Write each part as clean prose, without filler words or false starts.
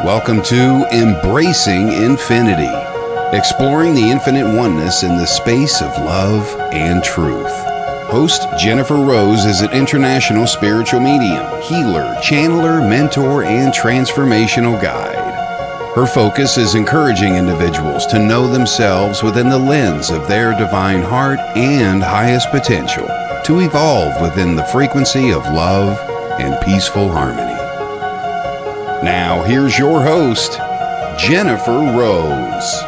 Welcome to Embracing Infinity, exploring the infinite oneness in the space of love and truth. Host Jennifer Rose is an international spiritual medium, healer, channeler, mentor, and transformational guide. Her focus is encouraging individuals to know themselves within the lens of their divine heart and highest potential, to evolve within the frequency of love and peaceful harmony. Now, here's your host, Jennifer Rose.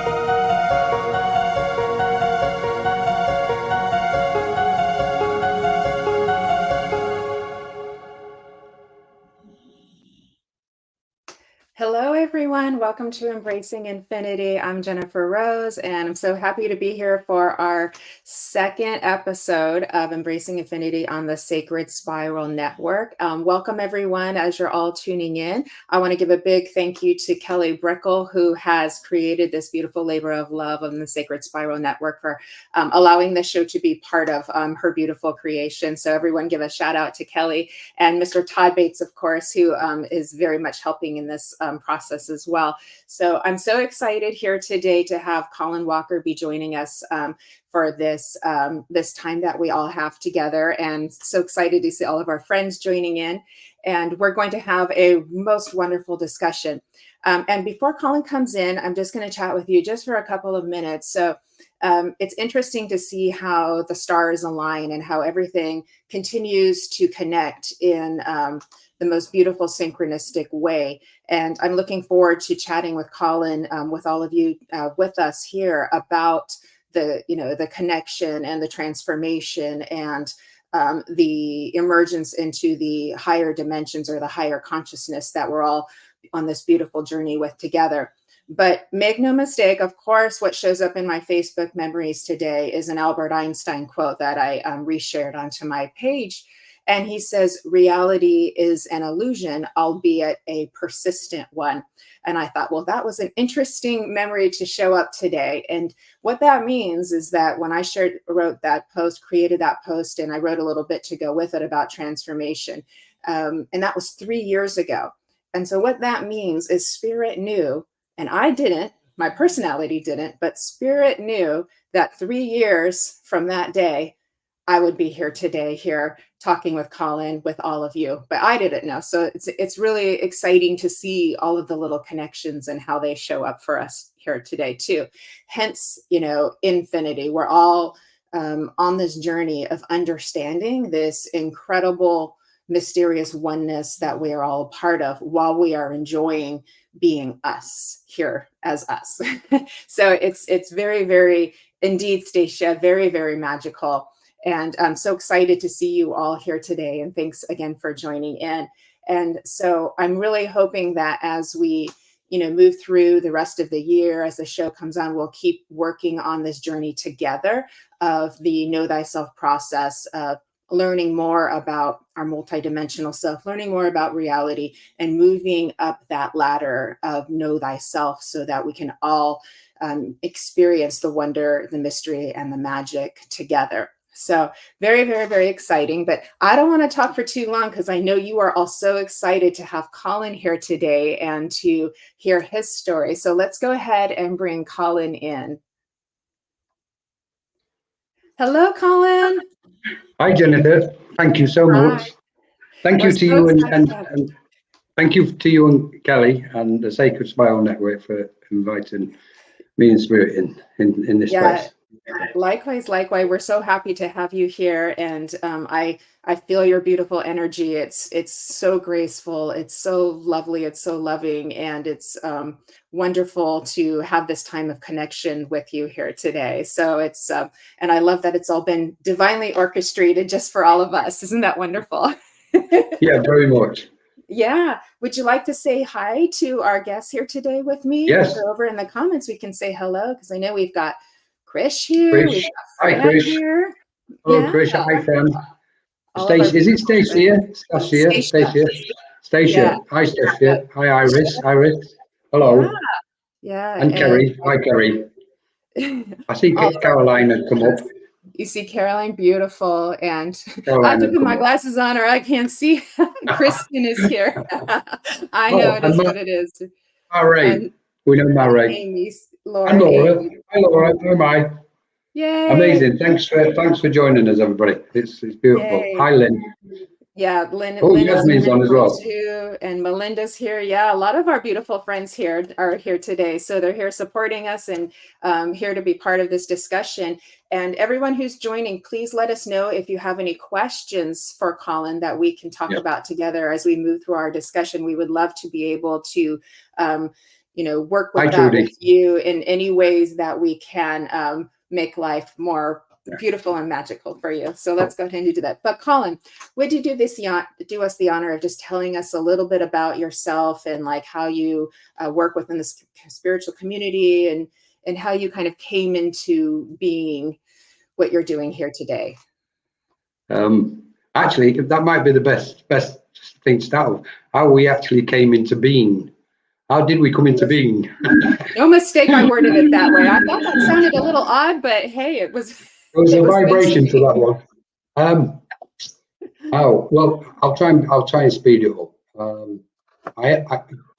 Hello, everyone. Welcome to Embracing Infinity. I'm Jennifer Rose, and I'm so happy to be here for our second episode of Embracing Infinity on the Sacred Spiral Network. Welcome, everyone, as you're all tuning in. I want to give a big thank you to Kelly Brickle, who has created this beautiful labor of love on the Sacred Spiral Network, for allowing this show to be part of her beautiful creation. So everyone give a shout out to Kelly, and Mr. Todd Bates, of course, who is very much helping in this process as well. So I'm so excited here today to have Colin Walker be joining us for this this time that we all have together, and so excited to see all of our friends joining in. And we're going to have a most wonderful discussion. And before Colin comes in, I'm just going to chat with you just for a couple of minutes. So it's interesting to see how the stars align and how everything continues to connect in the most beautiful synchronistic way. And I'm looking forward to chatting with Colin, with all of you with us here about the connection and the transformation and the emergence into the higher dimensions or the higher consciousness that we're all on this beautiful journey with together. But make no mistake, of course, what shows up in my Facebook memories today is an Albert Einstein quote that I reshared onto my page. And he says, reality is an illusion, albeit a persistent one. And I thought, well, that was an interesting memory to show up today. And what that means is that when I wrote that post, created that post, and I wrote a little bit to go with it about transformation, and that was 3 years ago. And so what that means is Spirit knew, and I didn't, my personality didn't, but Spirit knew that 3 years from that day, I would be here today, here talking with Colin, with all of you, but I didn't know. So it's really exciting to see all of the little connections and how they show up for us here today too. Hence, infinity. We're all on this journey of understanding this incredible, mysterious oneness that we are all a part of while we are enjoying being us here as us. So it's very, very, indeed, Stacia, very, very magical. And I'm so excited to see you all here today. And thanks again for joining in. And so I'm really hoping that as we, move through the rest of the year, as the show comes on, we'll keep working on this journey together of the Know Thyself process, of learning more about our multidimensional self, learning more about reality, and moving up that ladder of Know Thyself so that we can all experience the wonder, the mystery, and the magic together. So very, very, very exciting. But I don't want to talk for too long because I know you are all so excited to have Colin here today and to hear his story. So let's go ahead and bring Colin in. Hello, Colin. Hi, Jennifer. Thank you so much. Thank you to you and thank you to you and Kelly and the Sacred Spiral Network for inviting me and Spirit in this place. Likewise. We're so happy to have you here, and I feel your beautiful energy. It's so graceful, it's so lovely, it's so loving, and it's wonderful to have this time of connection with you here today. So it's and I love that it's all been divinely orchestrated just for all of us. Isn't that wonderful? Yeah, very much. Yeah. Would you like to say hi to our guests here today with me? Yes. Over in the comments, we can say hello, because I know we've got Krish here. Krish. Hi, Krish. Here. Hello, yeah. Krish. Hi, friend. Stacia. Is it Stacia? Stacia. Yeah. Hi, Stacia. Hi, Iris. Hello. Yeah. And Kerry. Hi, Kerry. I see Caroline had come up. You see Caroline, beautiful. And I have to put my glasses on or I can't see. Kristen is here. I know it is what it is. Ray. We know Ray. Amy, Laura, and Laura. Amy. Hi, Laura. Hi, Mai. Yay! Amazing. Thanks for joining us, everybody. It's beautiful. Yay. Hi, Lynn. Yeah, Lynn Yasmin's on as well too, and Melinda's here. Yeah, a lot of our beautiful friends here are here today, so they're here supporting us and here to be part of this discussion. And everyone who's joining, please let us know if you have any questions for Colin that we can talk about together as we move through our discussion. We would love to be able to, work with with you in any ways that we can make life more beautiful and magical for you. So let's go ahead and do that. But Colin, would you do us the honor of just telling us a little bit about yourself and like how you work within the spiritual community and how you kind of came into being what you're doing here today? Actually, that might be the best thing to start with. How we actually came into being. How did we come into being? No mistake, I worded it that way. I thought that sounded a little odd, but hey, it was. There was a vibration to that one. Well, I'll try and speed it up.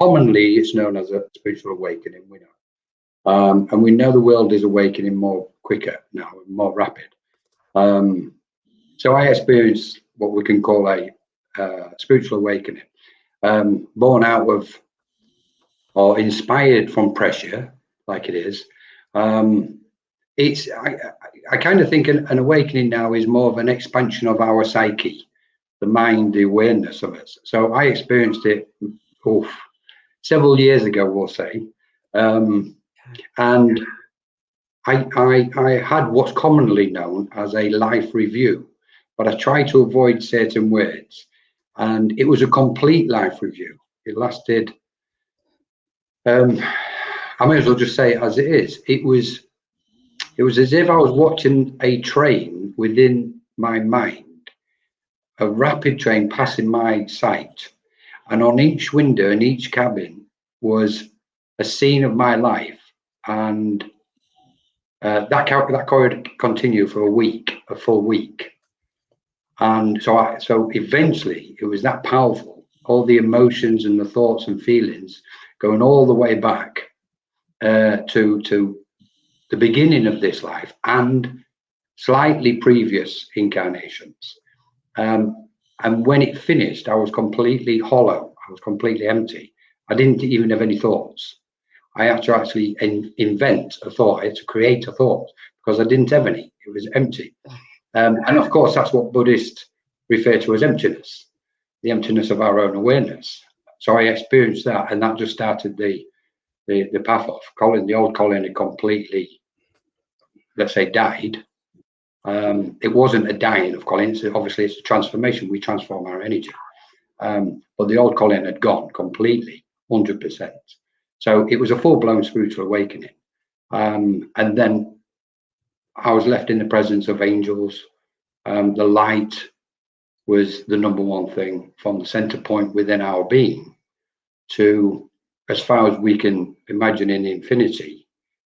Commonly, it's known as a spiritual awakening. We know, and we know the world is awakening more quicker now, more rapid. So I experienced what we can call a spiritual awakening, born out of or inspired from pressure, like it is. I kind of think an awakening now is more of an expansion of our psyche, the mind, the awareness of us. So I experienced it several years ago, we'll say, and I had what's commonly known as a life review, but I tried to avoid certain words, and it was a complete life review. It lasted. I may as well just say it as it is. It was as if I was watching a train within my mind, a rapid train passing my sight, and on each window in each cabin was a scene of my life, and that could continue for a full week, and so eventually it was that powerful. All the emotions and the thoughts and feelings going all the way back to the beginning of this life and slightly previous incarnations. And when it finished, I was completely hollow. I was completely empty. I didn't even have any thoughts. I had to actually invent a thought. I had to create a thought because I didn't have any. It was empty. And of course, that's what Buddhists refer to as emptiness, the emptiness of our own awareness. So I experienced that, and that just started the path off. The old Colin had completely, let's say, died. It wasn't a dying of Colin. Obviously, it's a transformation. We transform our energy. But the old Colin had gone completely, 100%. So it was a full-blown spiritual awakening. And then I was left in the presence of angels. The light was the number one thing from the center point within our being to as far as we can imagine in infinity.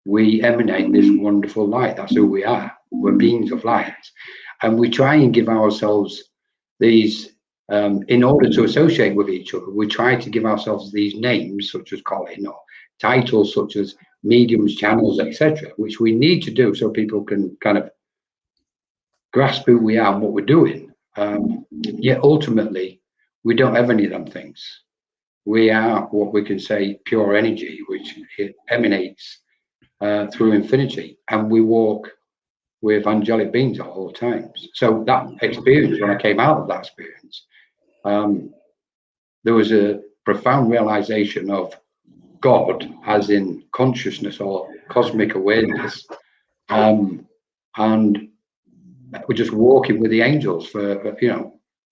We emanate this wonderful light. That's who we are. We're beings of light. And we try and give ourselves these, in order to associate with each other, we try to give ourselves these names, such as Colin, or titles such as mediums, channels, etc., which we need to do so people can kind of grasp who we are and what we're doing. Yet ultimately, we don't have any of them things. We are what we can say pure energy, which it emanates through infinity, and we walk with angelic beings at all times. So that experience, when I came out of that experience, there was a profound realization of God as in consciousness or cosmic awareness, and we're just walking with the angels for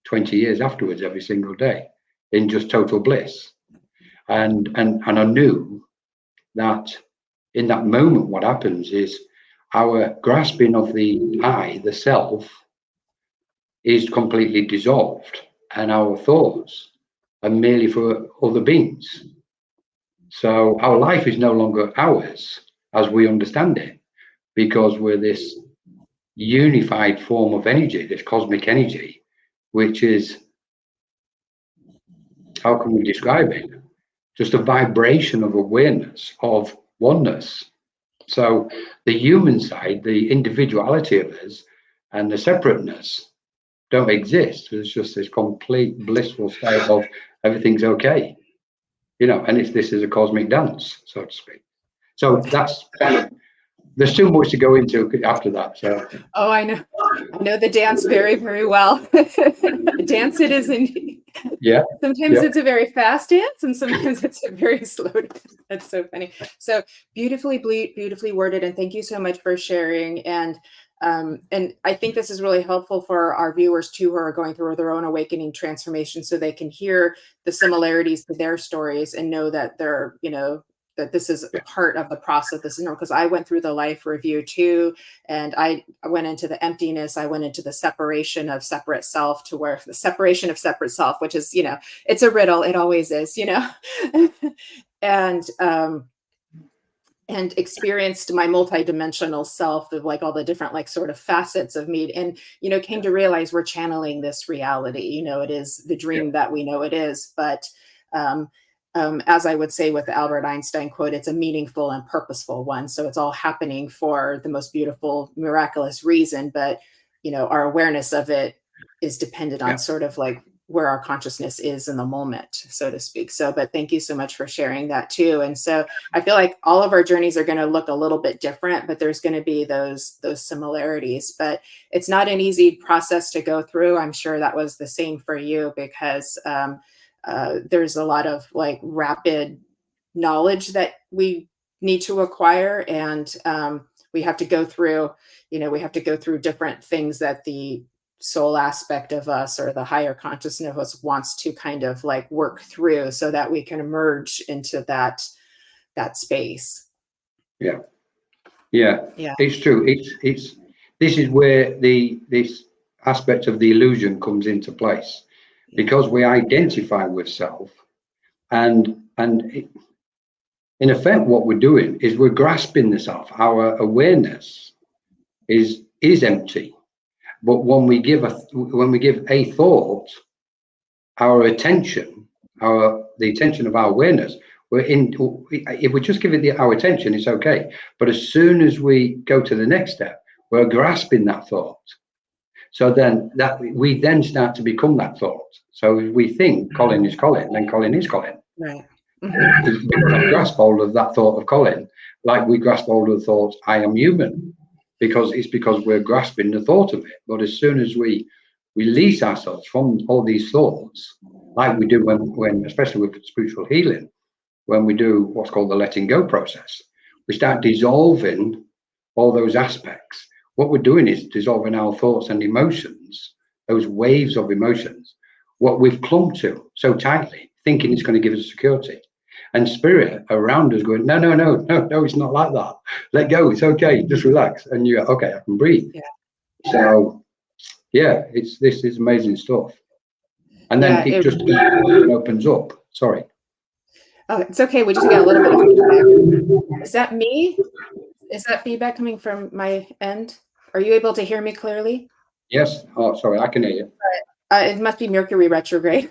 20 years afterwards, every single day, in just total bliss. And I knew that in that moment, what happens is our grasping of the I, the self, is completely dissolved, and our thoughts are merely for other beings. So our life is no longer ours as we understand it, because we're this unified form of energy, this cosmic energy, which is, how can we describe it? just a vibration of awareness of oneness. So the human side, the individuality of us and the separateness don't exist. There's just this complete blissful state of everything's okay, and this is a cosmic dance, so to speak. So that's there's too much to go into after that. So. Oh, I know the dance very, very well. Dance it is indeed. Yeah. Sometimes it's a very fast dance, and sometimes it's a very slow dance. That's so funny. So beautifully worded, and thank you so much for sharing. And I think this is really helpful for our viewers too, who are going through their own awakening transformation, so they can hear the similarities to their stories and know that they're, that this is a part of the process. This is because I went through the life review too, and I went into the emptiness. I went into the separation of separate self, to where the separation of separate self, which is, it's a riddle. It always is, and experienced my multidimensional self of like all the different like sort of facets of me, and came to realize we're channeling this reality. It is the dream that we know it is, but as I would say with the Albert Einstein quote, it's a meaningful and purposeful one. So it's all happening for the most beautiful, miraculous reason. But, our awareness of it is dependent on sort of like where our consciousness is in the moment, so to speak. So, but thank you so much for sharing that too. And so I feel like all of our journeys are going to look a little bit different, but there's going to be those similarities. But it's not an easy process to go through. I'm sure that was the same for you, because there's a lot of like rapid knowledge that we need to acquire, and we have to go through, different things that the soul aspect of us or the higher consciousness of us wants to kind of like work through, so that we can emerge into that space. Yeah. It's true. It's this is where this aspect of the illusion comes into place, because we identify with self, and in effect what we're doing is we're grasping the self. Our awareness is empty, but when we give a thought our attention, the attention of our awareness, if we just give it our attention, it's okay. But as soon as we go to the next step, we're grasping that thought. So then we then start to become that thought. So if we think Colin is Colin, then Colin is Colin. Right. We grasp hold of that thought of Colin, like we grasp hold of the thought I am human, because we're grasping the thought of it. But as soon as we release ourselves from all these thoughts, like we do when especially with spiritual healing, when we do what's called the letting go process, we start dissolving all those aspects. What we're doing is dissolving our thoughts and emotions, those waves of emotions, what we've clung to so tightly, thinking it's going to give us security. And spirit around us going, no, it's not like that. Let go, it's okay, just relax. And you're okay, I can breathe. Yeah. So yeah, this is amazing stuff. And then it just opens up. Sorry. Oh, it's okay. We just got a little bit of feedback. Is that me? Is that feedback coming from my end? Are you able to hear me clearly? Yes. Oh, sorry, I can hear you. It must be Mercury retrograde.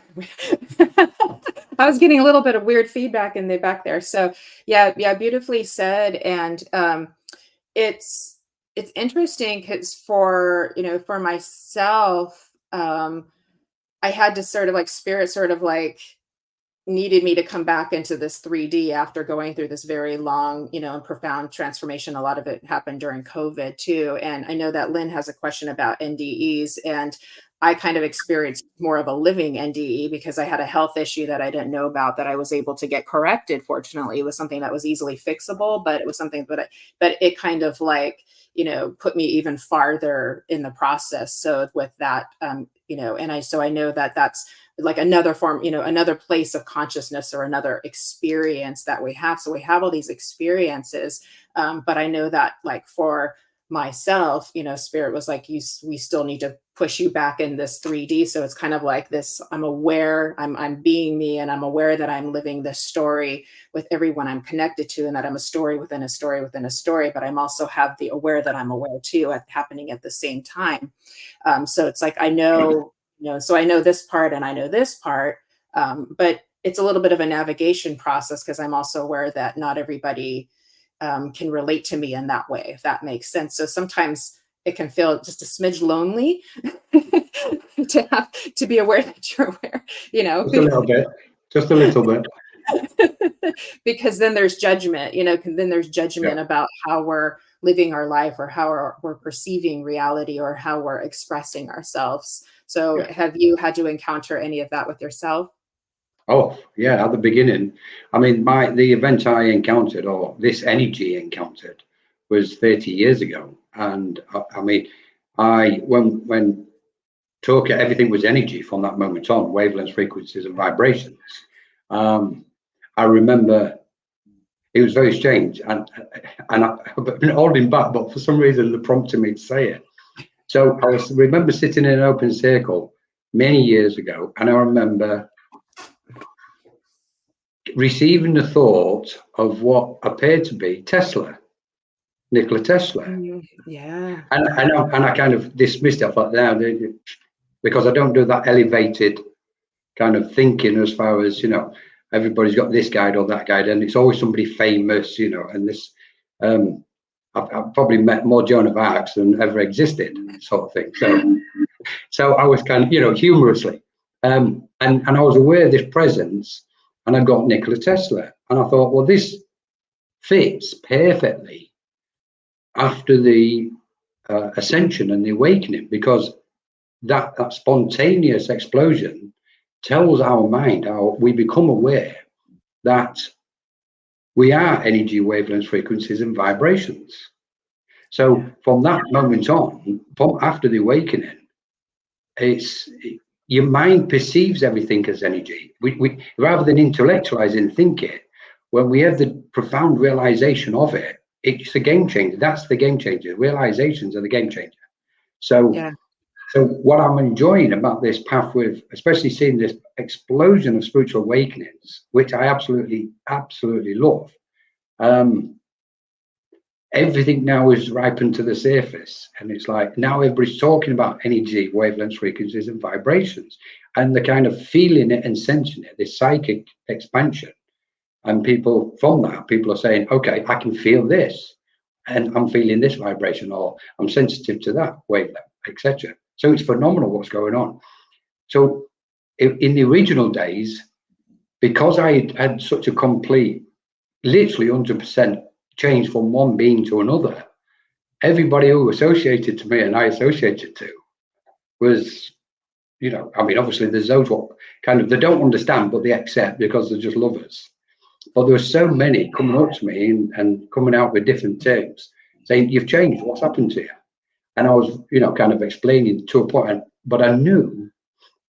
I was getting a little bit of weird feedback in the back there. So yeah, beautifully said. And it's interesting because for myself, I had to sort of like spirit sort of like needed me to come back into this 3D after going through this very long, and profound transformation. A lot of it happened during COVID too. And I know that Lynn has a question about NDEs, and I kind of experienced more of a living NDE because I had a health issue that I didn't know about that I was able to get corrected. Fortunately, it was something that was easily fixable, but it was something, but it kind of like, put me even farther in the process. So with that, and I know that that's like another form, another place of consciousness or another experience that we have. So we have all these experiences, but I know that like for myself, spirit was like, we still need to push you back in this 3D. So it's kind of like this, I'm aware, I'm being me, and I'm aware that I'm living this story with everyone I'm connected to, and that I'm a story within a story within a story, but I'm also have the aware that I'm aware too happening at the same time. So it's like, I know, so I know this part and I know this part, but it's a little bit of a navigation process, because I'm also aware that not everybody can relate to me in that way, if that makes sense. So sometimes it can feel just a smidge lonely to be aware that you're aware, you know. Just a little bit. Just a little bit. Because then there's judgment, you know, then there's judgment about how we're living our life, or how we're perceiving reality, or how we're expressing ourselves. So have you had to encounter any of that with yourself? Oh, yeah, at the beginning. I mean, the event I encountered, or this energy encountered, was 30 years ago. And I mean, when talk, everything was energy from that moment on, wavelengths, frequencies, and vibrations. I remember it was very strange, and I've been holding back, but for some reason, they prompted me to say it. So I remember sitting in an open circle many years ago, and I remember receiving the thought of what appeared to be Nikola Tesla. Yeah. And I kind of dismissed it. I thought, now, because I don't do that elevated kind of thinking as far as, you know, everybody's got this guide or that guide, and it's always somebody famous, you know, and this, I've probably met more Joan of Arcs than ever existed, sort of thing. So I was kind of, you know, humorously, and I was aware of this presence, and I got Nikola Tesla, and I thought, well, this fits perfectly after the ascension and the awakening, because that spontaneous explosion tells our mind, how we become aware that we are energy, wavelengths, frequencies, and vibrations. So from that moment on, after the awakening, your mind perceives everything as energy. We rather than intellectualize and think it, when we have the profound realization of it, it's a game changer. That's the game changer. Realizations are the game changer. So what I'm enjoying about this path, with especially seeing this explosion of spiritual awakenings, which I absolutely love, everything now is ripened to the surface, and it's like now everybody's talking about energy, wavelengths, frequencies, and vibrations, and the kind of feeling it and sensing it, this psychic expansion. And people are saying, okay, I can feel this, and I'm feeling this vibration, or I'm sensitive to that wavelength, etc. So it's phenomenal what's going on. So in the original days, because I had such a complete, literally 100% change from one being to another, everybody who associated to me and I associated to was, you know, I mean, obviously there's those what kind of, they don't understand, but they accept because they're just lovers. But there were so many coming up to me and coming out with different terms, saying, you've changed, what's happened to you? And I was, you know, kind of explaining to a point, but I knew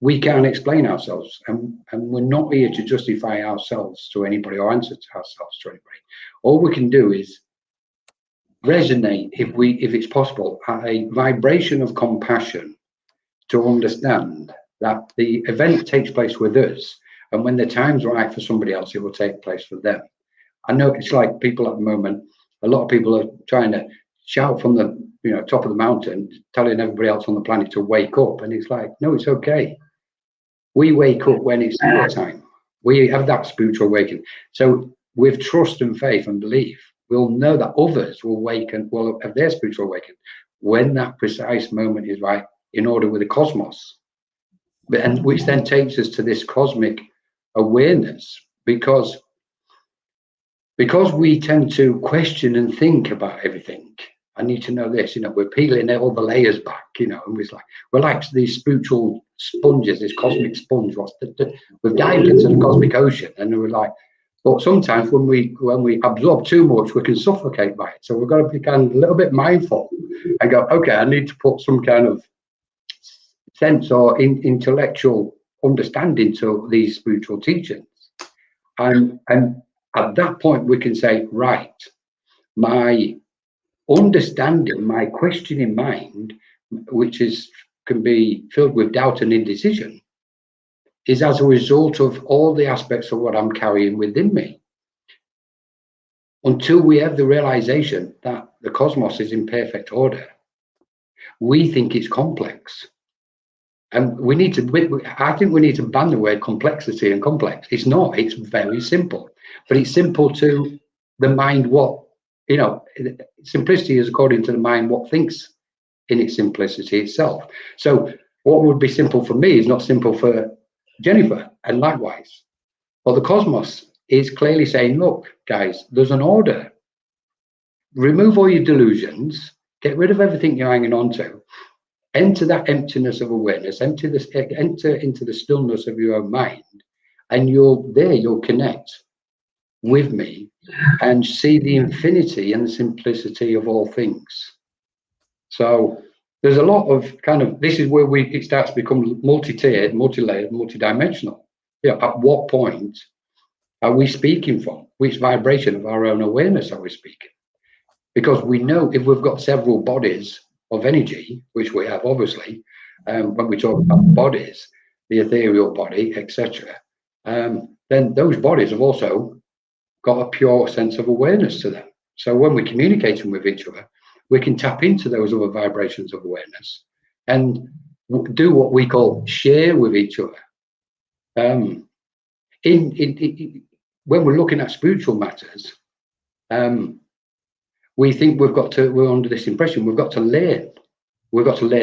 we can't explain ourselves, and we're not here to justify ourselves to anybody or answer to ourselves to anybody. All we can do is resonate, if it's possible, at a vibration of compassion, to understand that the event takes place with us, and when the time's right for somebody else, it will take place for them. I know it's like people at the moment, a lot of people are trying to shout from the, you know, top of the mountain, telling everybody else on the planet to wake up, and it's like, no, it's okay. We wake up when it's our time. We have that spiritual awakening. So with trust and faith and belief, we'll know that others will awaken, will have their spiritual awakening when that precise moment is right, in order with the cosmos. And which then takes us to this cosmic awareness, because we tend to question and think about everything. I need to know this, you know, we're peeling all the layers back, you know, and we're like these spiritual sponges, this cosmic sponge. We've dived into the cosmic ocean, and we're like, but sometimes when we absorb too much, we can suffocate by it. So we've got to be kind of a little bit mindful and go, okay, I need to put some kind of sense or intellectual understanding to these spiritual teachings. And at that point, we can say, right, my understanding, my questioning mind, which can be filled with doubt and indecision, is as a result of all the aspects of what I'm carrying within me. Until we have the realization that the cosmos is in perfect order, we think it's complex. And we need to, I think we need to ban the word complexity and complex. It's not, it's very simple, but it's simple to the mind what, you know, simplicity is according to the mind what thinks in its simplicity itself. So what would be simple for me is not simple for Jennifer, and likewise. But the cosmos is clearly saying, look, guys, there's an order. Remove all your delusions, get rid of everything you're hanging on to, enter that emptiness of awareness, enter into the stillness of your own mind, and you'll connect with me and see the infinity and the simplicity of all things. So there's a lot of kind of, this is where it starts to become multi-tiered, multi-layered, multi-dimensional. Yeah, at what point are we speaking from? Which vibration of our own awareness are we speaking? Because we know if we've got several bodies of energy, which we have obviously, when we talk about bodies, the ethereal body, etc., then those bodies have also got a pure sense of awareness to them. So when we're communicating with each other, we can tap into those other vibrations of awareness and do what we call share with each other. When we're looking at spiritual matters, we think we're under this impression we've got to learn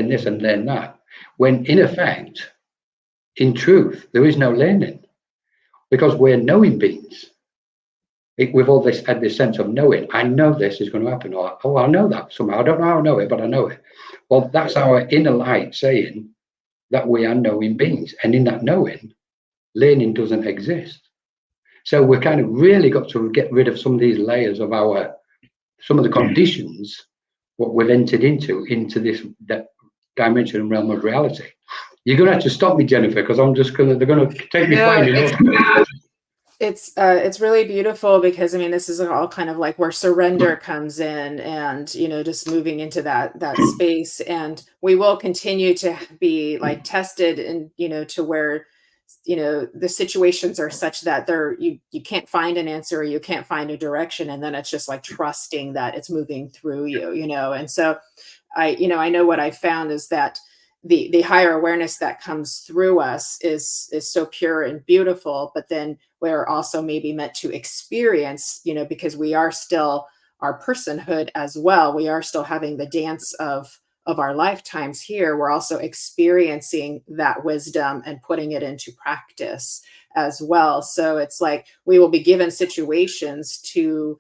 this and learn that, when in effect, in truth, there is no learning, because we're knowing beings. We've all had this sense of knowing. I know this is going to happen, or I know that somehow. I don't know how I know it, but I know it. Well, that's our inner light saying that we are knowing beings, and in that knowing, learning doesn't exist. So we're kind of really got to get rid of some of these layers of some of the conditions what we've entered into this dimension and realm of reality. You're going to have to stop me, Jennifer, because they're going to take me fine. It's really beautiful, because I mean, this is all kind of like where surrender comes in, and you know, just moving into that space. And we will continue to be like tested, and you know, to where, you know, the situations are such that you can't find an answer, or you can't find a direction, and then it's just like trusting that it's moving through you, you know. And so I know what I found is that the higher awareness that comes through us is so pure and beautiful, but then we're also maybe meant to experience, you know, because we are still our personhood as well. We are still having the dance of our lifetimes here. We're also experiencing that wisdom and putting it into practice as well. So it's like we will be given situations to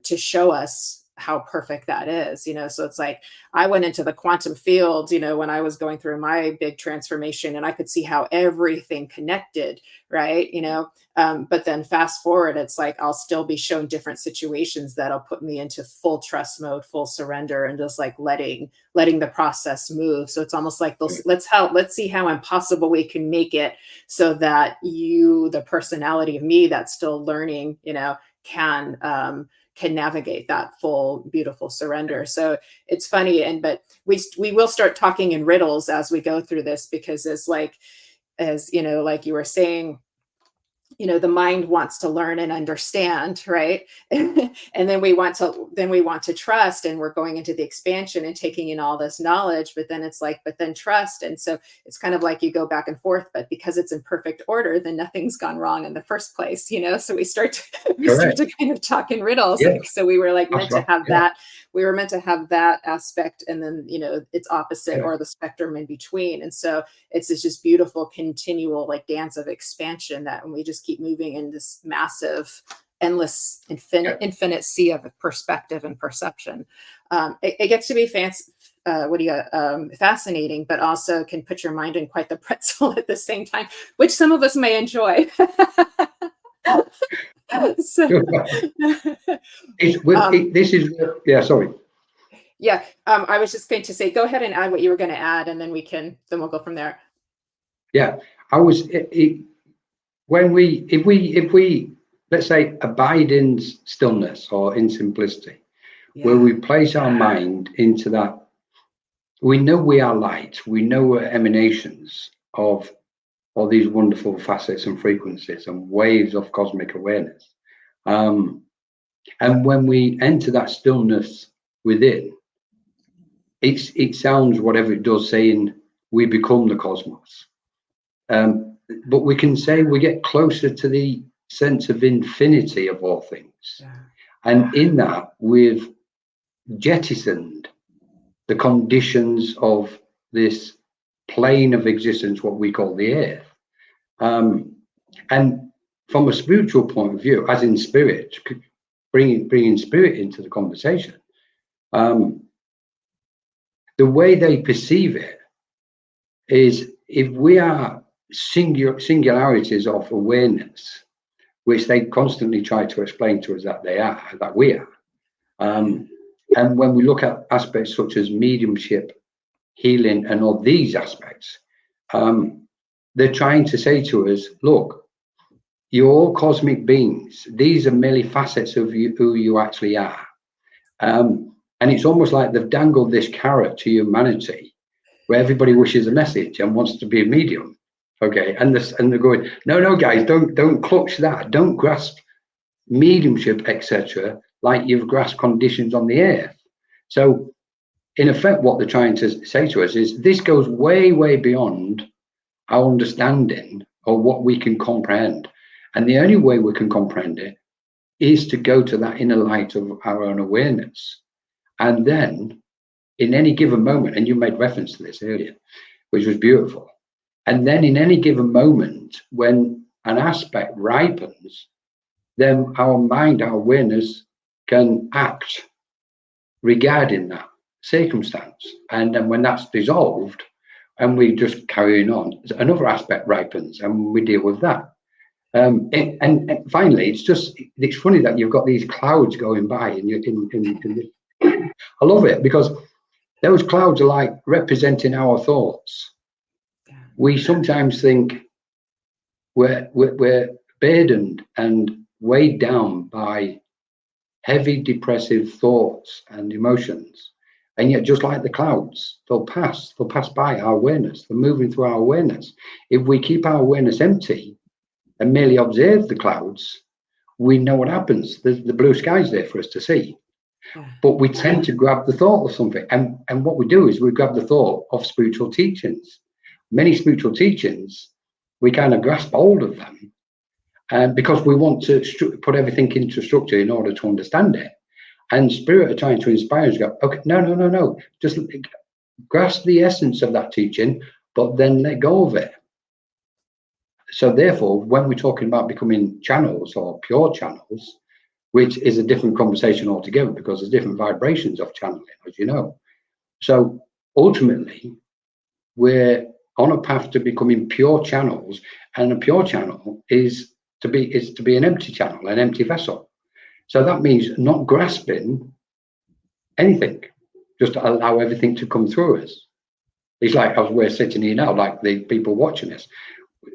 show us how perfect that is, you know. So it's like I went into the quantum field, you know, when I was going through my big transformation, and I could see how everything connected, right, you know. But then fast forward, it's like I'll still be shown different situations that'll put me into full trust mode, full surrender, and just like letting the process move. So it's almost like let's see how impossible we can make it, so that the personality of me that's still learning, you know, can navigate that full beautiful surrender. So it's funny, but we will start talking in riddles as we go through this, because as you know, like you were saying, you know, the mind wants to learn and understand, right? And then we want to trust, and we're going into the expansion and taking in all this knowledge, but then it's like, but then trust. And so it's kind of like you go back and forth, but because it's in perfect order, then nothing's gone wrong in the first place, you know. So we start to kind of talk in riddles. Yeah. So we were like meant to have that. We were meant to have that aspect, and then, you know, it's opposite, or the spectrum in between. And so it's just beautiful continual like dance of expansion, that when we just keep moving in this massive, endless, infinite sea of perspective and perception, it gets to be fascinating, but also can put your mind in quite the pretzel at the same time, which some of us may enjoy. So, sorry. Yeah, I was just going to say, go ahead and add what you were going to add, and then we'll go from there. Yeah, if we let's say abide in stillness or in simplicity, where we place our mind into that, we know we are light, we know we're emanations of all these wonderful facets and frequencies and waves of cosmic awareness. And when we enter that stillness within, it sounds, whatever it does, saying, we become the cosmos. But we can say we get closer to the sense of infinity of all things. Yeah. And in that, we've jettisoned the conditions of this plane of existence, what we call the earth. And from a spiritual point of view, as in spirit, bringing spirit into the conversation, the way they perceive it is, if we are singularities of awareness, which they constantly try to explain to us that we are. And when we look at aspects such as mediumship, healing, and all these aspects, they're trying to say to us, look, you're all cosmic beings. These are merely facets of you, who you actually are. And it's almost like they've dangled this carrot to humanity, where everybody wishes a message and wants to be a medium. Okay, and they're going, no, guys, don't clutch that. Don't grasp mediumship, etc., like you've grasped conditions on the earth. So, in effect, what they're trying to say to us is, this goes way, way beyond our understanding or what we can comprehend. And the only way we can comprehend it is to go to that inner light of our own awareness. And then, in any given moment, and you made reference to this earlier, which was beautiful. And then in any given moment, when an aspect ripens, then our mind, our awareness can act regarding that circumstance. And then when that's dissolved and we just carrying on, another aspect ripens and we deal with that. And finally, it's funny that you've got these clouds going by I love it, because those clouds are like representing our thoughts. We sometimes think we're burdened and weighed down by heavy depressive thoughts and emotions, and yet, just like the clouds, they'll pass by our awareness. They're moving through our awareness. If we keep our awareness empty and merely observe the clouds, we know what happens. The blue sky's there for us to see. But we tend to grab the thought of something, and what we do is we grab the thought of spiritual teachings. Many spiritual teachings, we kind of grasp hold of them, because we want to put everything into structure in order to understand it. And spirit are trying to inspire us to go, okay, no, just grasp the essence of that teaching, but then let go of it. So therefore, when we're talking about becoming channels or pure channels, which is a different conversation altogether, because there's different vibrations of channeling, as you know. So ultimately, we're on a path to becoming pure channels, and a pure channel is to be an empty channel, an empty vessel. So that means not grasping anything, just to allow everything to come through us. It's like as we're sitting here now, like the people watching us.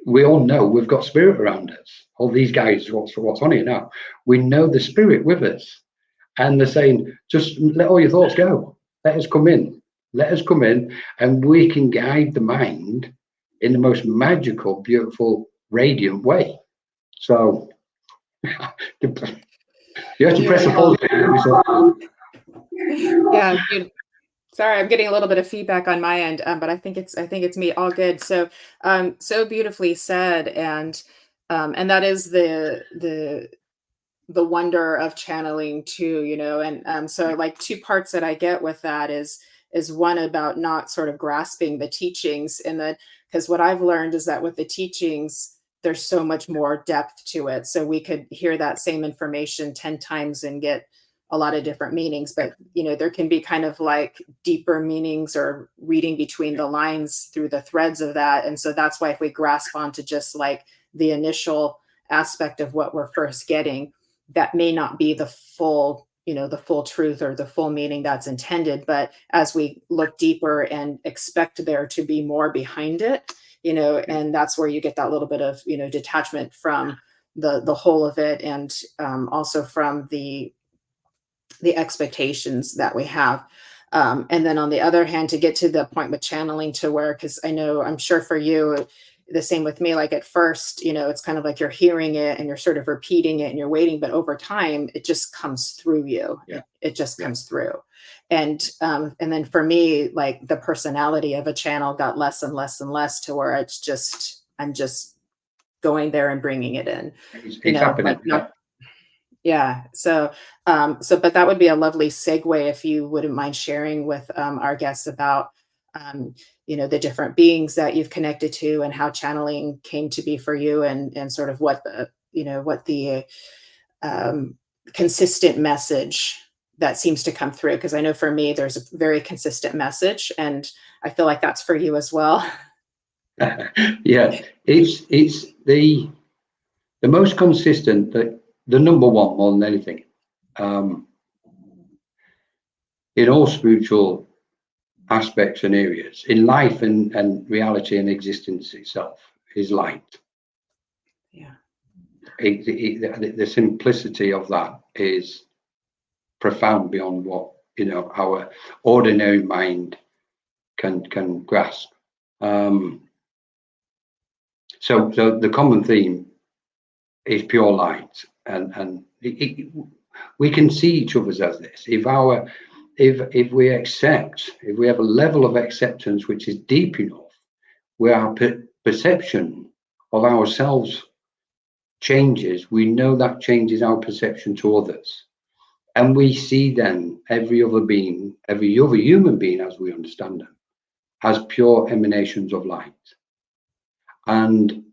We all know we've got spirit around us. All these guys, what's on here now, we know the spirit with us, and they're saying, just let all your thoughts go. Let us come in. Let us come in, and we can guide the mind in the most magical, beautiful, radiant way. So you have to press a pause. Yeah. Sorry, I'm getting a little bit of feedback on my end, but I think it's me. All good. So, so beautifully said, and that is the wonder of channeling too, and so like two parts that I get with that is one about not sort of grasping the teachings, and that, because what I've learned is that with the teachings, there's so much more depth to it. So we could hear that same information 10 times and get a lot of different meanings, but there can be kind of like deeper meanings or reading between the lines through the threads of that. And so that's why if we grasp onto just like the initial aspect of what we're first getting, that may not be the full truth or the full meaning that's intended. But as we look deeper and expect there to be more behind it, and that's where you get that little bit of, detachment from the whole of it. And also from the expectations that we have. And then on the other hand, to get to the point with channeling to where, because I'm sure for you, the same with me. Like at first, it's kind of like you're hearing it and you're sort of repeating it and you're waiting, but over time it just comes through you. Yeah. It just comes through. And then for me, like the personality of a channel got less and less and less to where I'm just going there and bringing it in. It's happening. Yeah. So, but that would be a lovely segue if you wouldn't mind sharing with our guests about, the different beings that you've connected to and how channeling came to be for you, and sort of what the consistent message that seems to come through. Because I know for me, there's a very consistent message, and I feel like that's for you as well. Yeah, it's the most consistent, the number one more than anything, in all spiritual aspects and areas, in life and reality and existence itself, is light. Yeah. The simplicity of that is profound beyond what our ordinary mind can grasp. So the common theme is pure light, and we can see each other's as this. If we have a level of acceptance which is deep enough, where our perception of ourselves changes, we know that changes our perception to others, and we see then every other human being, as we understand them, as pure emanations of light. And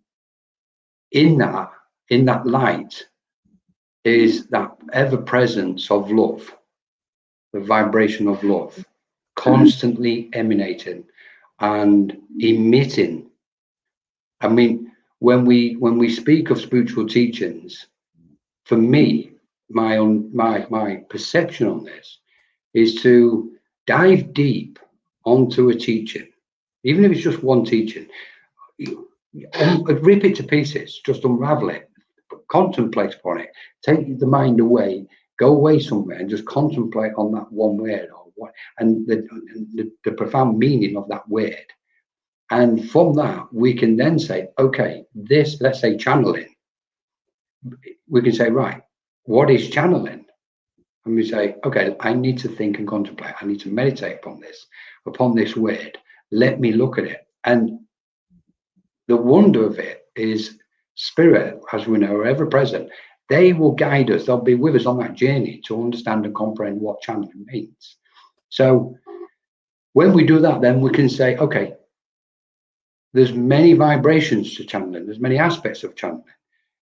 in that light is that ever presence of love, the vibration of love, constantly emanating and emitting. I mean, when we speak of spiritual teachings, for me, my perception on this is to dive deep onto a teaching, even if it's just one teaching, rip it to pieces, just unravel it, contemplate upon it, take the mind away, go away somewhere and just contemplate on that one word, and the profound meaning of that word. And from that, we can then say, okay, this, let's say channeling, we can say, right, what is channeling? And we say, okay, I need to think and contemplate. I need to meditate upon this word. Let me look at it. And the wonder of it is spirit, as we know, are ever present. They will guide us. They'll be with us on that journey to understand and comprehend what channeling means. So when we do that, then we can say, okay, there's many vibrations to channeling. There's many aspects of channeling.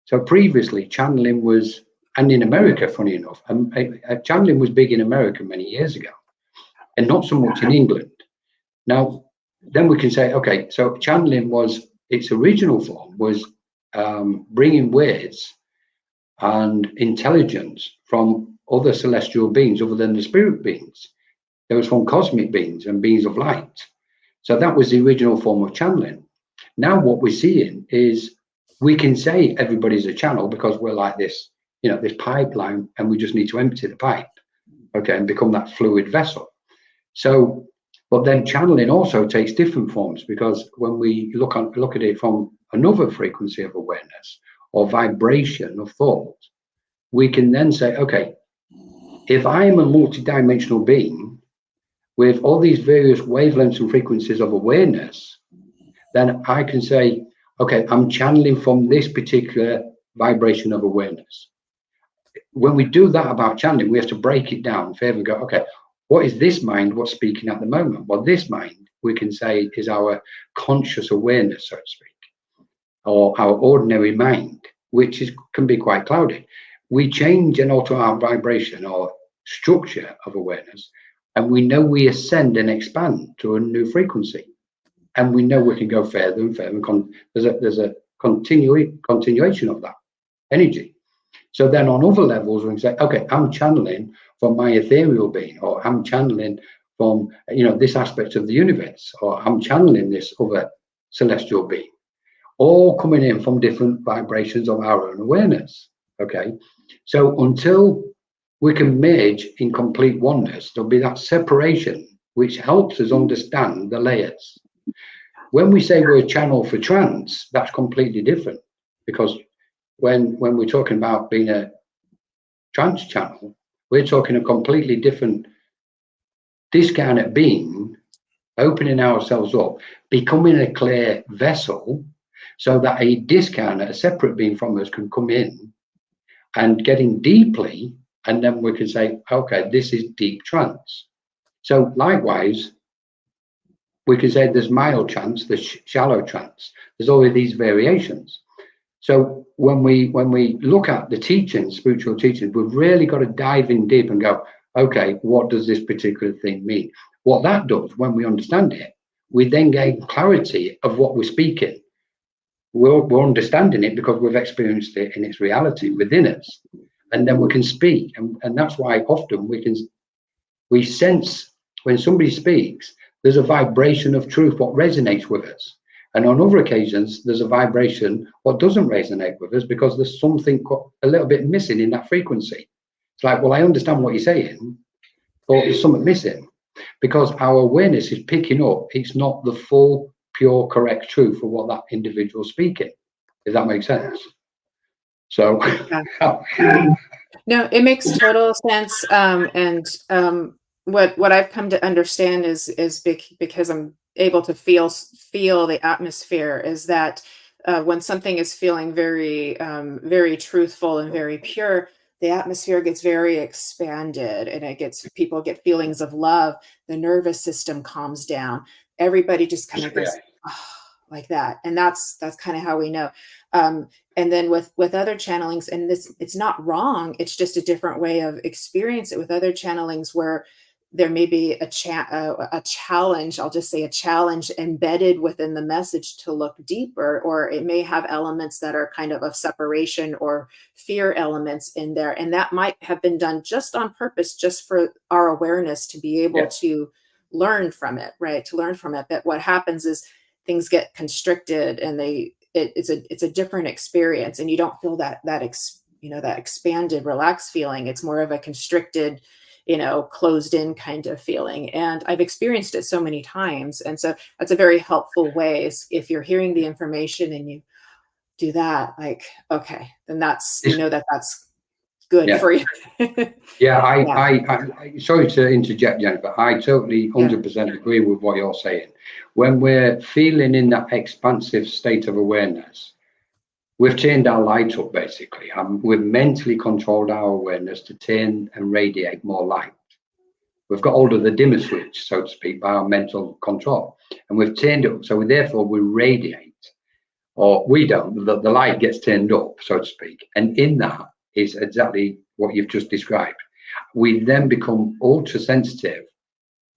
So previously, channeling was, and in America, funny enough, channeling was big in America many years ago, and not so much in England. Now, then we can say, okay, so channeling was, its original form was bringing words and intelligence from other celestial beings other than the spirit beings. It was from cosmic beings and beings of light. So that was the original form of channeling. Now what we're seeing is we can say everybody's a channel because we're like this, this pipeline, and we just need to empty the pipe, okay, and become that fluid vessel. So, but then channeling also takes different forms, because when we look at it from another frequency of awareness or vibration of thought, we can then say, okay, if I'm a multidimensional being with all these various wavelengths and frequencies of awareness, then I can say, okay, I'm channeling from this particular vibration of awareness. When we do that about channeling, we have to break it down further and go, okay, what is this mind what's speaking at the moment? Well, this mind, we can say, is our conscious awareness, so to speak, or our ordinary mind, which can be quite cloudy. We change and alter our vibration or structure of awareness, and we know we ascend and expand to a new frequency. And we know we can go further and further. There's a continuation of that energy. So then on other levels, we can say, okay, I'm channeling from my ethereal being, or I'm channeling from, this aspect of the universe, or I'm channeling this other celestial being, all coming in from different vibrations of our own awareness. Okay. So until we can merge in complete oneness, there'll be that separation, which helps us understand the layers. When we say we're a channel for trance, that's completely different, because when we're talking about being a trance channel, we're talking a completely different discarnate being, opening ourselves up, becoming a clear vessel, so that a discarnate, a separate being from us, can come in and getting deeply, and then we can say, okay, this is deep trance. So likewise, we can say there's mild trance, there's shallow trance. There's all of these variations. So when we look at the teachings, spiritual teachings, we've really got to dive in deep and go, okay, what does this particular thing mean? What that does, when we understand it, we then gain clarity of what we're speaking. We're understanding it because we've experienced it in its reality within us, and then we can speak. And that's why often we sense when somebody speaks, there's a vibration of truth what resonates with us. And on other occasions, there's a vibration what doesn't resonate with us, because there's something a little bit missing in that frequency. It's like, well, I understand what you're saying, but there's something missing, because our awareness is picking up, it's not the full, pure, correct truth of what that individual's speaking, if that makes sense. So yeah. No, it makes total sense. What I've come to understand is because I'm able to feel the atmosphere, is that when something is feeling very very truthful and very pure, the atmosphere gets very expanded, and people get feelings of love. The nervous system calms down. Everybody just kind of goes, oh, like that, and that's kind of how we know. And then with other channelings, and it's not wrong, it's just a different way of experience it. With other channelings where there may be a challenge, I'll just say a challenge embedded within the message to look deeper, or it may have elements that are kind of separation or fear elements in there, and that might have been done just on purpose, just for our awareness to be able to learn from it, right? To learn from it. But what happens is things get constricted, and it's a different experience, and you don't feel that expanded, relaxed feeling. It's more of a constricted, closed in kind of feeling. And I've experienced it so many times. And so that's a very helpful way, if you're hearing the information and you do that, like, okay, then that's, that's good for you. I sorry to interject, Jennifer. I totally 100% agree with what you're saying. When we're feeling in that expansive state of awareness, we've turned our light up, basically. We've mentally controlled our awareness to turn and radiate more light. We've got hold of the dimmer switch, so to speak, by our mental control, and we've turned it up. So therefore we radiate, or we don't, the light gets turned up, so to speak. And in that is exactly what you've just described. We then become ultra sensitive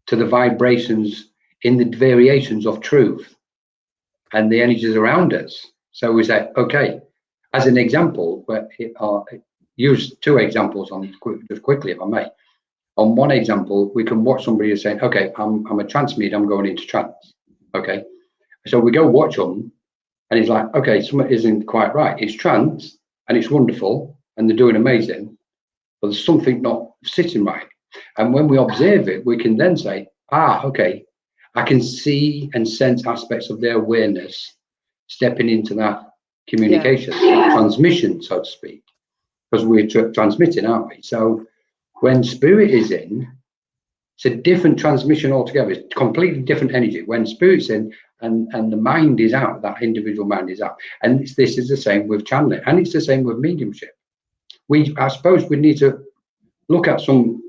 to the vibrations in the variations of truth and the energies around us. So we say, okay, as an example, but use two examples just quickly, if I may. On one example, we can watch somebody who's saying, okay, I'm a trance medium, I'm going into trance. Okay, so we go watch them, and he's like, okay, something isn't quite right. It's trance, and it's wonderful, and they're doing amazing, but there's something not sitting right. And when we observe it, we can then say, okay, I can see and sense aspects of their awareness stepping into that communication, transmission, so to speak, because we're transmitting, aren't we? So when spirit is in, it's a different transmission altogether. It's completely different energy. When spirit's in and the mind is out, that individual mind is out. And this is the same with channeling, and it's the same with mediumship. I suppose we need to look at some,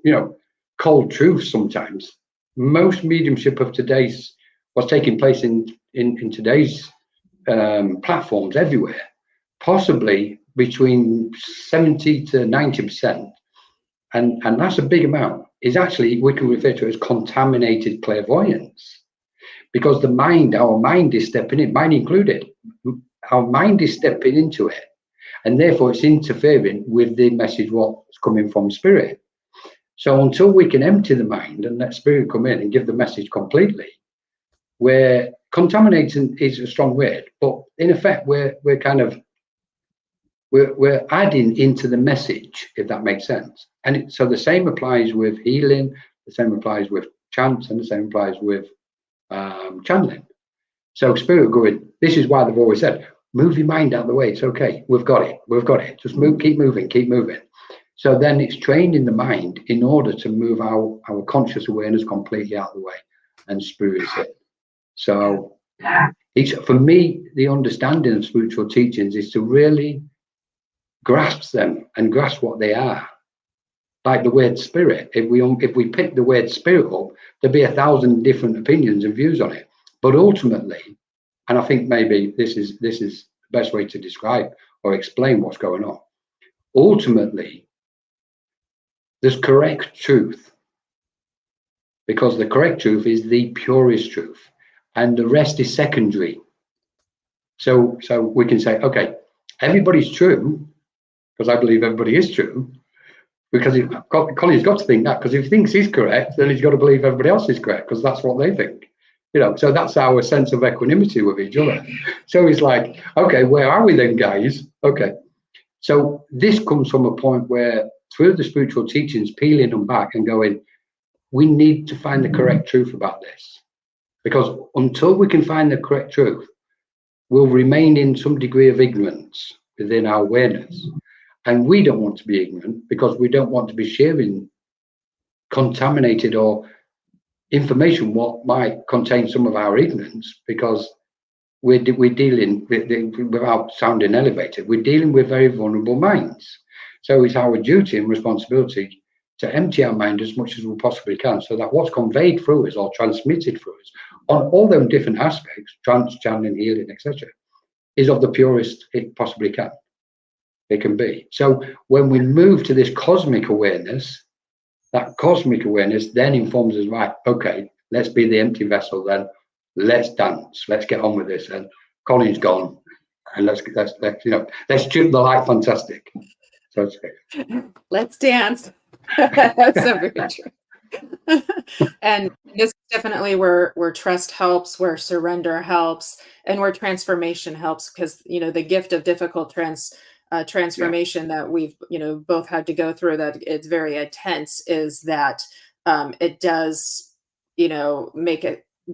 cold truths sometimes. Most mediumship of today's, what's taking place in today's platforms everywhere, possibly between 70 to 90%, and that's a big amount, is actually, we can refer to it as contaminated clairvoyance, because the mind, our mind is stepping in, mine included, our mind is stepping into it, and therefore it's interfering with the message what's coming from spirit. So until we can empty the mind and let spirit come in and give the message completely, we're contaminating is a strong word, but in effect we're adding into the message, if that makes sense. And so the same applies with healing, the same applies with chants, and the same applies with channeling. So spirit going, this is why they've always said, move your mind out of the way. It's okay. We've got it. Just move, keep moving. So then it's trained in the mind in order to move our conscious awareness completely out of the way and spirit is it. So it's, for me, the understanding of spiritual teachings is to really grasp them and grasp what they are. Like the word spirit, if we pick the word spirit up, there'd be 1,000 different opinions and views on it. But ultimately, and I think maybe this is the best way to describe or explain what's going on. Ultimately, there's correct truth, because the correct truth is the purest truth, and the rest is secondary. So we can say, okay, everybody's true, because I believe everybody is true, because Colin's got to think that, because if he thinks he's correct, then he's got to believe everybody else is correct, because that's what they think. So that's our sense of equanimity with each other. So it's like, okay, where are we then, guys? Okay. So this comes from a point where, through the spiritual teachings, peeling them back and going, we need to find the correct truth about this. Because until we can find the correct truth, we'll remain in some degree of ignorance within our awareness. And we don't want to be ignorant, because we don't want to be sharing contaminated or information what might contain some of our ignorance, because we're dealing with, without sounding elevated, we're dealing with very vulnerable minds. So it's our duty and responsibility to empty our mind as much as we possibly can, so that what's conveyed through us or transmitted through us on all them different aspects, trance, channeling, healing, etc., is of the purest it possibly can. It can be. So when we move to this cosmic awareness, that cosmic awareness then informs us, right, okay, let's be the empty vessel then. Let's dance. Let's get on with this. And Colin's gone, and let's strip the light. Fantastic. So let's dance. That's so very true. And this is definitely where trust helps, where surrender helps, and where transformation helps, because the gift of difficult transformation that we've both had to go through, that it's very intense, is that it does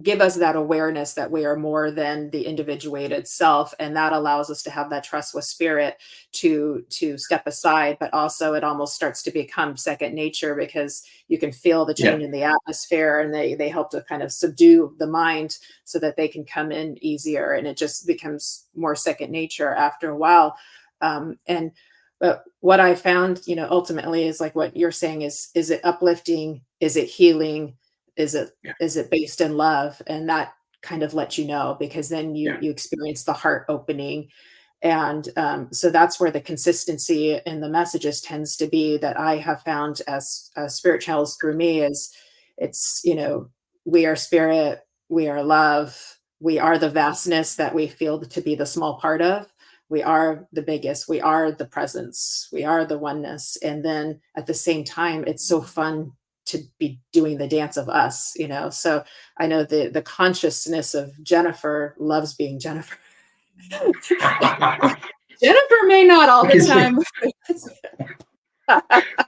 give us that awareness that we are more than the individuated self, and that allows us to have that trust with spirit to step aside. But also it almost starts to become second nature, because you can feel the change in the atmosphere, and they help to kind of subdue the mind so that they can come in easier, and it just becomes more second nature after a while. But what I found, ultimately, is like what you're saying, is it uplifting? Is it healing? Is it based in love? And that kind of lets you know, because then you experience the heart opening. And so that's where the consistency in the messages tends to be, that I have found as spirit channels through me, is it's, we are spirit, we are love, we are the vastness that we feel to be the small part of. We are the biggest, we are the presence, we are the oneness. And then at the same time, it's so fun to be doing the dance of us, So I know the consciousness of Jennifer loves being Jennifer. Jennifer may not all the time.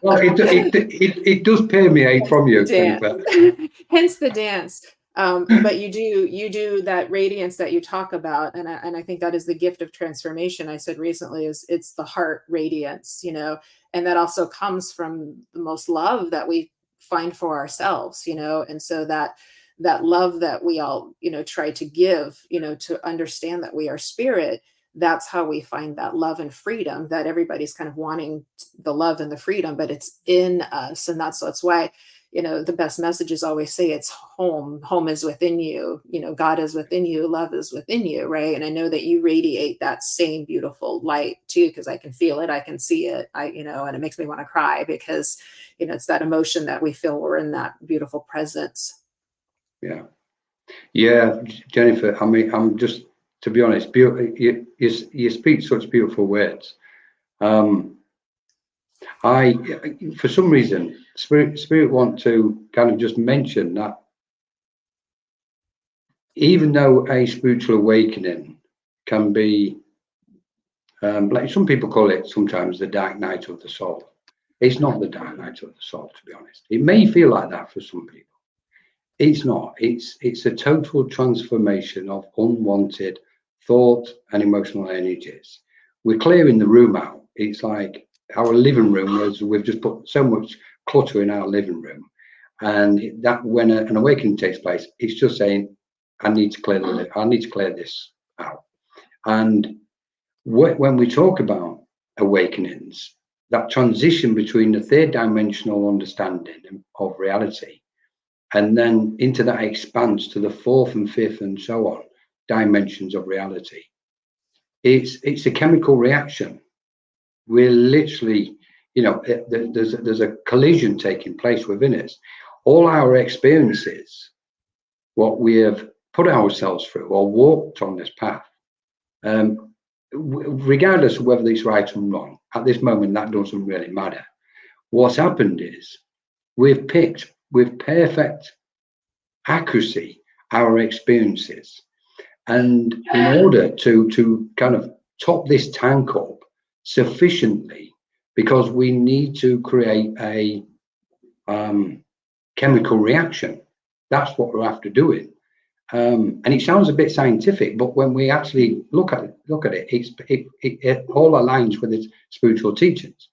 Well, it does permeate from you, Jennifer. Hence the dance. But you do that radiance that you talk about, and I think that is the gift of transformation. I said recently, it's the heart radiance, and that also comes from the most love that we find for ourselves, and so that love that we all try to give, to understand that we are spirit. That's how we find that love and freedom, that everybody's kind of wanting the love and the freedom, but it's in us. And that's why the best messages always say it's home is within you, God is within you, love is within you, right? And I know that you radiate that same beautiful light too, because I can feel it, I can see it, and it makes me want to cry, because it's that emotion that we feel we're in that beautiful presence. Yeah, Jennifer, I mean, I'm just, to be honest, you speak such beautiful words. I, for some reason, spirit want to kind of just mention that, even though a spiritual awakening can be, like some people call it sometimes, the dark night of the soul. It's not the dark night of the soul, to be honest. It may feel like that for some people. It's not. It's a total transformation of unwanted thought and emotional energies. We're clearing the room out. It's like our living room, we've just put so much clutter in our living room, and that when an awakening takes place, it's just saying, I need to clear this out. And when we talk about awakenings, that transition between the third dimensional understanding of reality and then into that expanse to the fourth and fifth and so on dimensions of reality, it's a chemical reaction. We're literally, there's a collision taking place within us. All our experiences, what we have put ourselves through or walked on this path, regardless of whether it's right or wrong, at this moment, that doesn't really matter. What's happened is we've picked with perfect accuracy our experiences. And in order to kind of top this tank up sufficiently, because we need to create a chemical reaction, that's what we're after doing. And it sounds a bit scientific, but when we actually look at it, it all aligns with its spiritual teachings.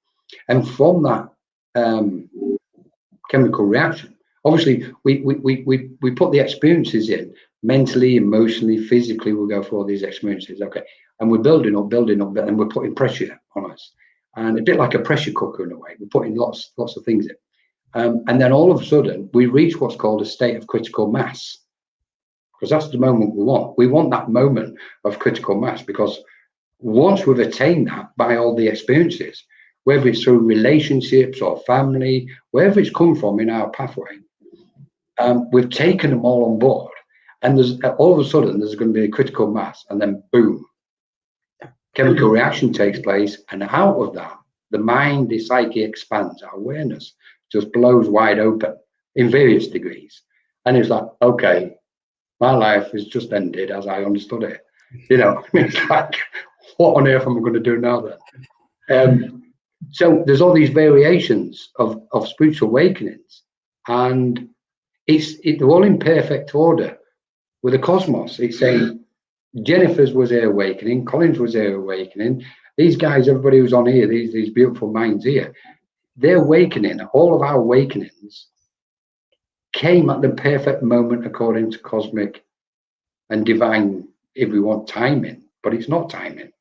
And from that chemical reaction, obviously we put the experiences in mentally, emotionally, physically. We'll go through all these experiences, okay, and we're building up, and we're putting pressure on us, and a bit like a pressure cooker in a way. We're putting lots of things in, and then all of a sudden we reach what's called a state of critical mass. Because that's the moment we want. We want that moment of critical mass, because once we've attained that by all the experiences, whether it's through relationships or family, wherever it's come from in our pathway, we've taken them all on board. And there's all of a sudden there's going to be a critical mass, and then boom, chemical reaction takes place, and out of that, the mind, the psyche expands. Our awareness just blows wide open in various degrees, and it's like, okay, my life has just ended as I understood it. It's like, what on earth am I going to do now then? So there's all these variations of spiritual awakenings, and they're all in perfect order with the cosmos. It's saying Jennifer's was her awakening, Colin's was her awakening. These guys, everybody who's on here, these beautiful minds here, their awakening, all of our awakenings came at the perfect moment according to cosmic and divine, if we want, timing. But it's not timing.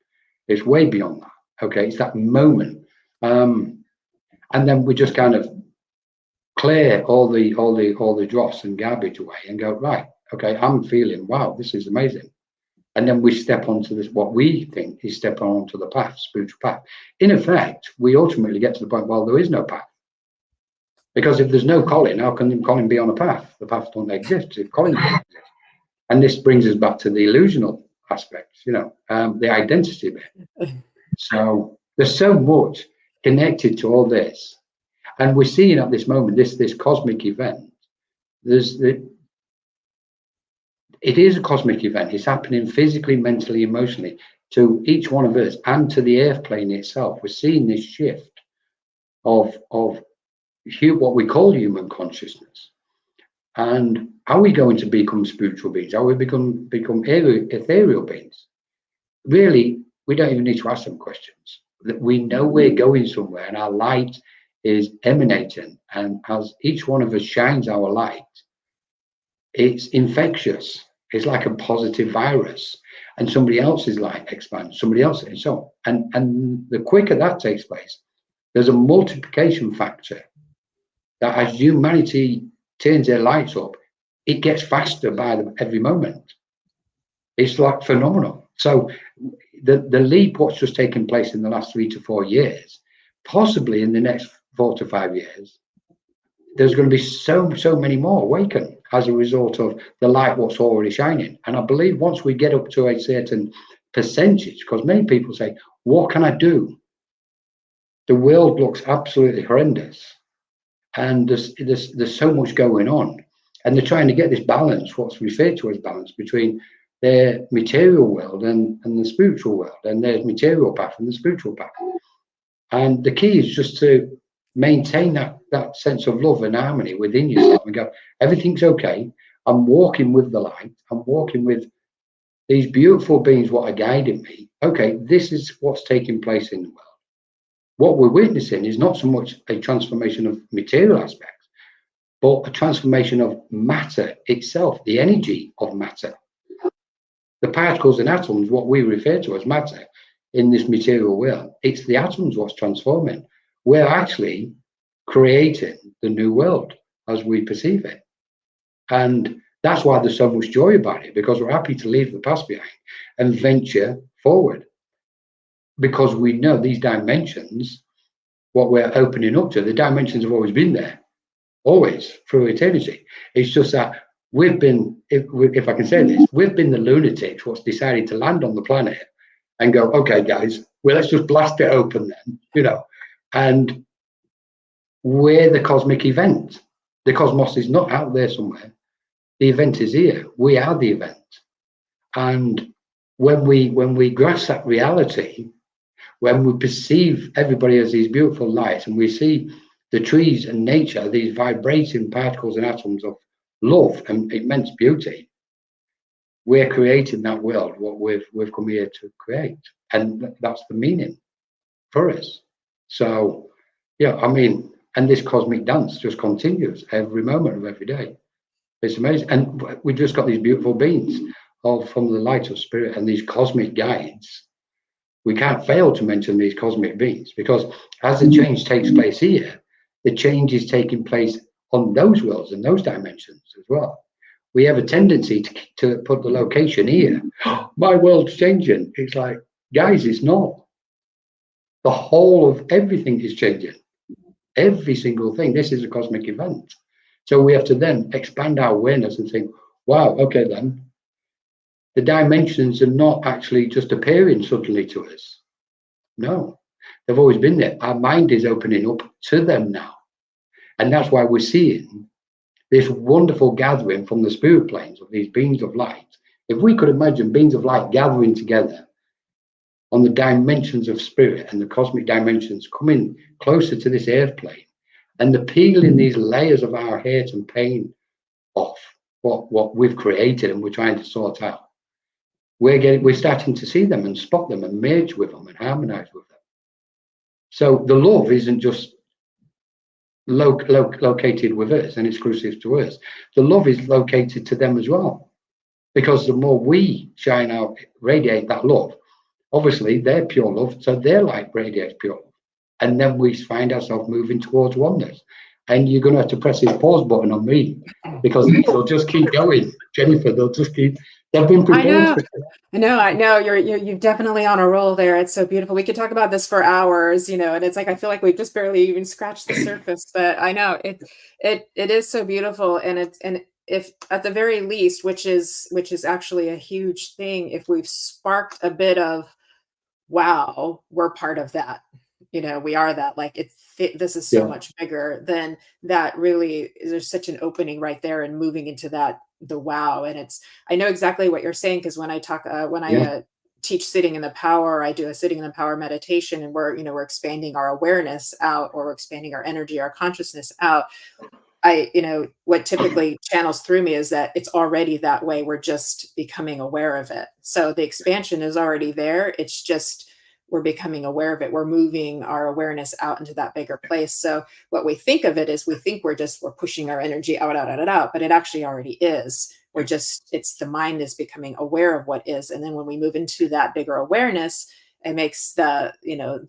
It's way beyond that. Okay, it's that moment. And then we just kind of clear all the dross and garbage away and go, right, okay, I'm feeling, wow, this is amazing. And then we step onto this, what we think is stepping onto the path, spiritual path. In effect, we ultimately get to the point, well, there is no path. Because if there's no Colin, how can Colin be on a path? The path don't exist if Colin doesn't exist. And this brings us back to the illusional aspects, the identity bit. So there's so much connected to all this. And we're seeing at this moment, this cosmic event, it is a cosmic event. It's happening physically, mentally, emotionally to each one of us and to the earth plane itself. We're seeing this shift of what we call human consciousness. And are we going to become spiritual beings? Are we become ethereal beings? Really, we don't even need to ask them questions. We know we're going somewhere, and our light is emanating. And as each one of us shines our light, it's infectious. It's like a positive virus, and somebody else's light expands, somebody else, and so on. And the quicker that takes place, there's a multiplication factor that as humanity turns their lights up, it gets faster by every moment. It's like phenomenal. So the leap, what's just taken place in the last 3 to 4 years, possibly in the next 4 to 5 years, there's going to be so many more awaken as a result of the light what's already shining. And I believe once we get up to a certain percentage, because many people say, what can I do? The world looks absolutely horrendous. And there's so much going on, and they're trying to get this balance, what's referred to as balance, between their material world and the spiritual world, and their material path and the spiritual path. And the key is just to maintain that sense of love and harmony within yourself and go, everything's okay. I'm walking with the light. I'm walking with these beautiful beings, what are guiding me. Okay, this is what's taking place in the world. What we're witnessing is not so much a transformation of material aspects, but a transformation of matter itself, the energy of matter. The particles and atoms, what we refer to as matter in this material world, it's the atoms what's transforming. We're actually creating the new world as we perceive it. And that's why there's so much joy about it, because we're happy to leave the past behind and venture forward. Because we know these dimensions, what we're opening up to, the dimensions have always been there, always, through eternity. It's just that we've been, if I can say this, we've been the lunatics what's decided to land on the planet and go, okay, guys, well, let's just blast it open then, you know. And we're the cosmic event. The cosmos is not out there somewhere. The event is here. We are the event. And when we grasp that reality, when we perceive everybody as these beautiful lights, and we see the trees and nature, these vibrating particles and atoms of love and immense beauty, we're creating that world, what we've come here to create. And that's the meaning for us. So, yeah, I mean, and this cosmic dance just continues every moment of every day. It's amazing. And we just got these beautiful beings from the light of spirit and these cosmic guides. We can't fail to mention these cosmic beings, because as the change takes place here, the change is taking place on those worlds and those dimensions as well. We have a tendency to put the location here. My world's changing. It's like, guys, it's not. The whole of everything is changing. Every single thing. This is a cosmic event. So we have to then expand our awareness and think, wow, okay then, the dimensions are not actually just appearing suddenly to us. No, they've always been there. Our mind is opening up to them now. And that's why we're seeing this wonderful gathering from the spirit planes of these beings of light. If we could imagine beings of light gathering together on the dimensions of spirit and the cosmic dimensions coming closer to this earth plane, and the peeling these layers of our hate and pain off what we've created and we're trying to sort out, we're starting to see them and spot them and merge with them and harmonize with them. So the love isn't just located with us and exclusive to us. The love is located to them as well, because the more we shine out, radiate that love, obviously they're pure love, so their light radiates pure love. And then we find ourselves moving towards oneness. And you're going to have to press this pause button on me, because they'll just keep going, Jennifer. They'll just keep. They've been prepared. I know. You're definitely on a roll there. It's so beautiful. We could talk about this for hours, and it's like I feel like we've just barely even scratched the surface. But I know it is so beautiful, and if at the very least, which is actually a huge thing, if we've sparked a bit of wow, we're part of that. We are that. Like this is so much bigger than that. Really, there's such an opening right there, and moving into the wow. And I know exactly what you're saying, because when I talk, I teach sitting in the power, I do a sitting in the power meditation, and we're expanding our awareness out, or we're expanding our energy, our consciousness out. What typically channels through me is that it's already that way. We're just becoming aware of it. So the expansion is already there. It's just, we're becoming aware of it. We're moving our awareness out into that bigger place. So what we think of it is, we think we're pushing our energy out, but it actually already is. It's the mind is becoming aware of what is. And then when we move into that bigger awareness, it makes the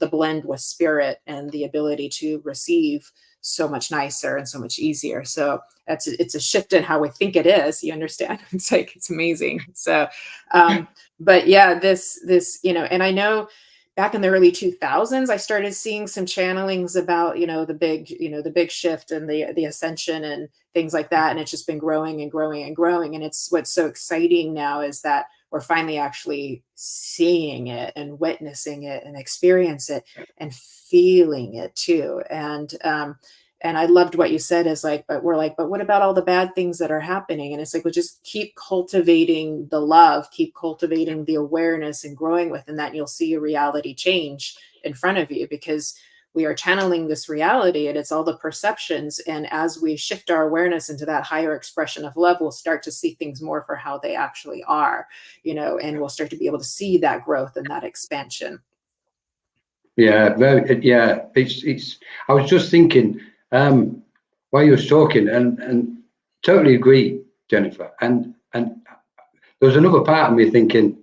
blend with spirit and the ability to receive so much nicer and so much easier. So it's a shift in how we think it is. You understand? It's like, it's amazing. So, but yeah, this, and I know back in the early 2000s, I started seeing some channelings about, the big shift and the ascension and things like that. And it's just been growing and growing and growing. And what's so exciting now is that we're finally actually seeing it and witnessing it and experience it and feeling it too. And I loved what you said is like, but what about all the bad things that are happening? And it's like, we'll just keep cultivating the love, keep cultivating the awareness and growing within that. And you'll see a reality change in front of you, because we are channeling this reality, and it's all the perceptions. And as we shift our awareness into that higher expression of love, we'll start to see things more for how they actually are, and we'll start to be able to see that growth and that expansion. Yeah, it's I was just thinking while you were talking, and totally agree, Jennifer. And there was another part of me thinking,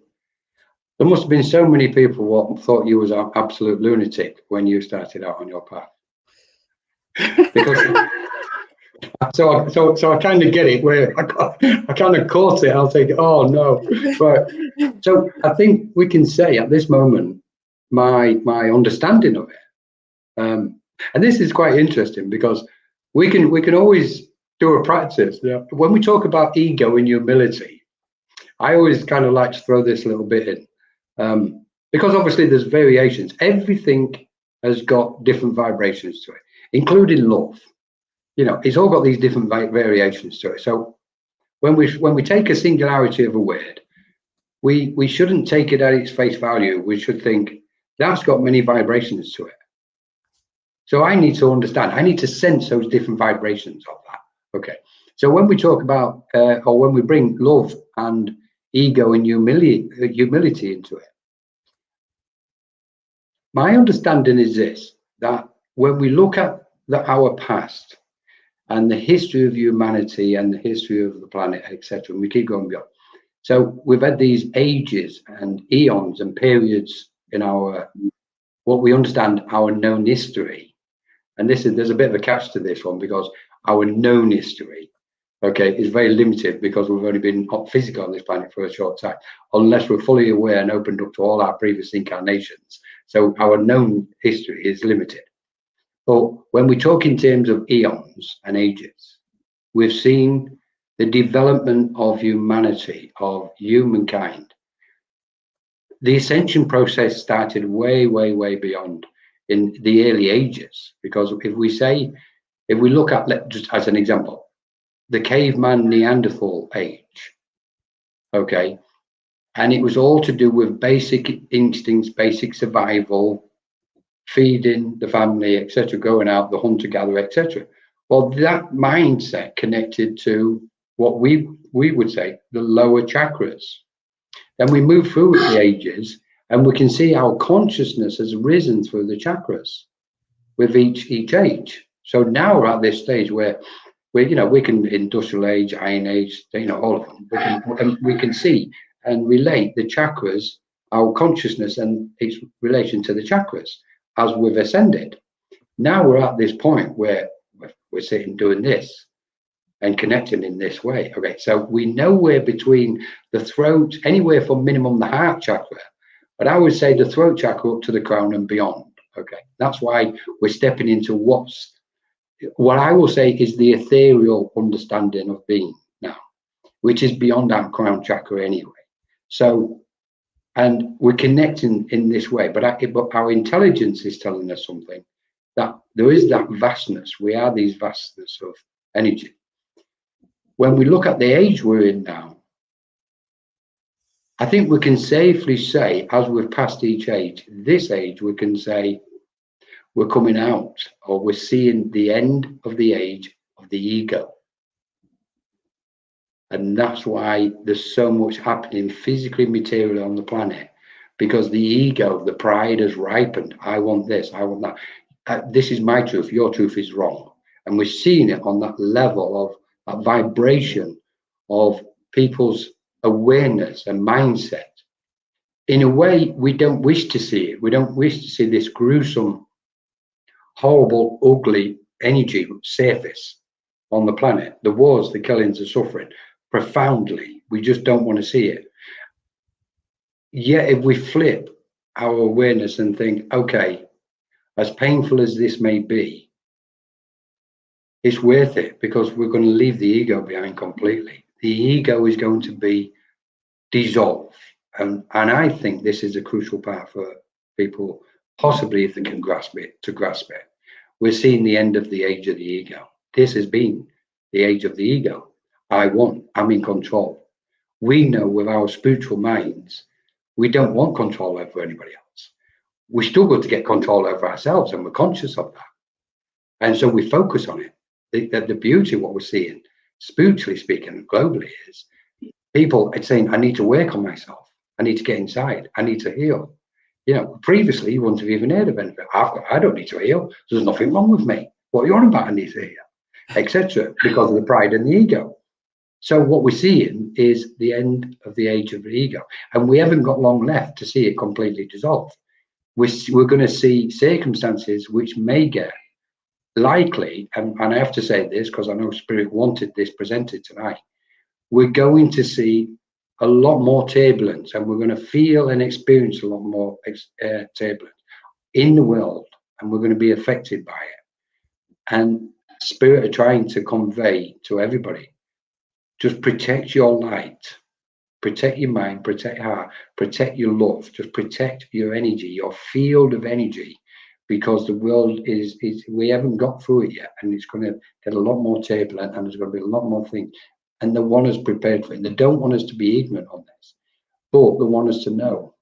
there must have been so many people what thought you was an absolute lunatic when you started out on your path. Because so I kind of get it, where I kind of caught it. I'll take it. Oh no, right. So I think we can say at this moment, my understanding of it, and this is quite interesting, because we can always do a practice. When we talk about ego and humility, I always kind of like to throw this little bit in, because obviously there's variations. Everything has got different vibrations to it, including love. It's all got these different variations to it. So when we take a singularity of a word, we shouldn't take it at its face value. We should think that's got many vibrations to it. So I need to understand, I need to sense those different vibrations of that. Okay. So when we talk about, or when we bring love and ego and humility into it, my understanding is this, that when we look at our past and the history of humanity and the history of the planet, etc., and we keep going beyond. So we've had these ages and eons and periods in our, what we understand, our known history. And there's a bit of a catch to this one, because our known history, okay, is very limited, because we've only been physical on this planet for a short time, unless we're fully aware and opened up to all our previous incarnations. So our known history is limited. But when we talk in terms of eons and ages, we've seen the development of humanity, of humankind. The ascension process started way, way, way beyond in the early ages, because if we look at, just as an example, the caveman Neanderthal age, okay, and it was all to do with basic instincts, basic survival, feeding the family, etc., going out, the hunter-gatherer, etc. Well, that mindset connected to what we would say the lower chakras. Then we move through the ages, and we can see how consciousness has risen through the chakras with each age. So now we're at this stage where we can industrial age, iron age, all of them. We can see and relate the chakras, our consciousness and its relation to the chakras as we've ascended. Now we're at this point where we're sitting doing this and connecting in this way. Okay, so we know we're between the throat, anywhere from minimum the heart chakra, but I would say the throat chakra up to the crown and beyond. Okay, that's why we're stepping into what I will say is the ethereal understanding of being now, which is beyond our crown chakra anyway. So, and we're connecting in this way, but our intelligence is telling us something, that there is that vastness. We are these vastness of energy. When we look at the age we're in now, I think we can safely say, as we've passed each age, this age, we can say we're coming out, or we're seeing the end of the age of the ego. And that's why there's so much happening physically, materially on the planet, because the ego, the pride has ripened. I want this, I want that. This is my truth, your truth is wrong. And we're seeing it on that level of that vibration of people's awareness and mindset. In a way, we don't wish to see it. We don't wish to see this gruesome, horrible, ugly energy surface on the planet. The wars, the killings, the suffering, profoundly. We just don't want to see it. Yet if we flip our awareness and think, okay, as painful as this may be, it's worth it, because we're going to leave the ego behind completely. The ego is going to be dissolved. And I think this is a crucial part for people, possibly if they can grasp it, to grasp it. We're seeing the end of the age of the ego. This has been the age of the ego. I'm in control. We know with our spiritual minds, we don't want control over anybody else. we struggle to get control over ourselves, and we're conscious of that. And so we focus on it. The beauty of what we're seeing, spiritually speaking, globally, is people are saying, I need to work on myself. I need to get inside. I need to heal. You know, previously you wouldn't have even heard of anything. I don't need to heal. There's nothing wrong with me. What are you on about? I need to heal, etc. Because of the pride and the ego. So what we're seeing is the end of the age of the ego, and we haven't got long left to see it completely dissolve. We're going to see circumstances which may get likely, and I have to say this because I know Spirit wanted this presented tonight. We're going to see a lot more turbulence, and we're going to feel and experience a lot more turbulence in the world, and we're going to be affected by it. And Spirit are trying to convey to everybody, just protect your light, protect your mind, protect your heart, protect your love, just protect your energy, your field of energy, because the world is we haven't got through it yet, and it's going to get a lot more turbulent, and there's going to be a lot more things. And they want us prepared for it. They don't want us to be ignorant on this, but they want us to know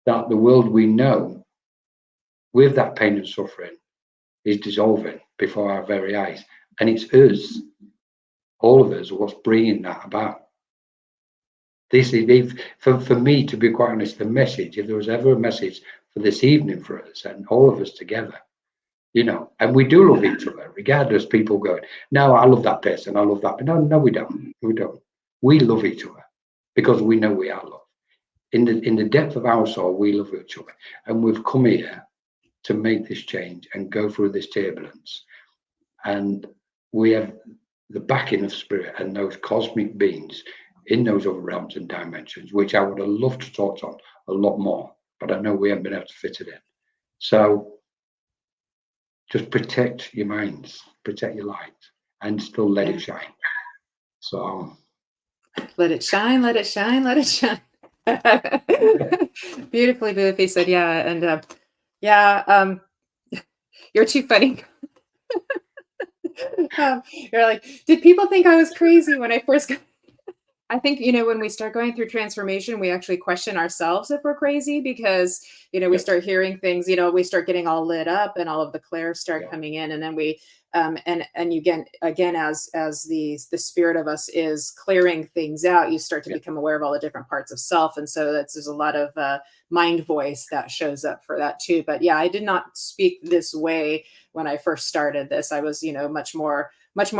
that the world we know, with that pain and suffering, is dissolving before our very eyes. And it's us, all of us, what's bringing that about. This is, for me, to be quite honest, the message, if there was ever a message for this evening for us and all of us together, you know, and we do love each other, regardless. People going, no, I love that person, I love that, but no, we don't. We love each other because we know we are loved. In the depth of our soul, we love each other, and we've come here to make this change and go through this turbulence. And we have the backing of Spirit and those cosmic beings in those other realms and dimensions, which I would have loved to talk on a lot more, but I know we haven't been able to fit it in. So just protect your minds, protect your light, and still let it shine. So let it shine, let it shine, let it shine. Beautifully said. Yeah. And you're too funny. You're like, did people think I was crazy when I first got? I think, you know, when we start going through transformation, we actually question ourselves if we're crazy, because, you know, we start hearing things, you know, we start getting all lit up and all of the clairs start coming in. And then we, and again, as the spirit of us is clearing things out, you start to become aware of all the different parts of self. And so there's a lot of mind voice that shows up for that too. But yeah, I did not speak this way when I first started this. I was, you know, much more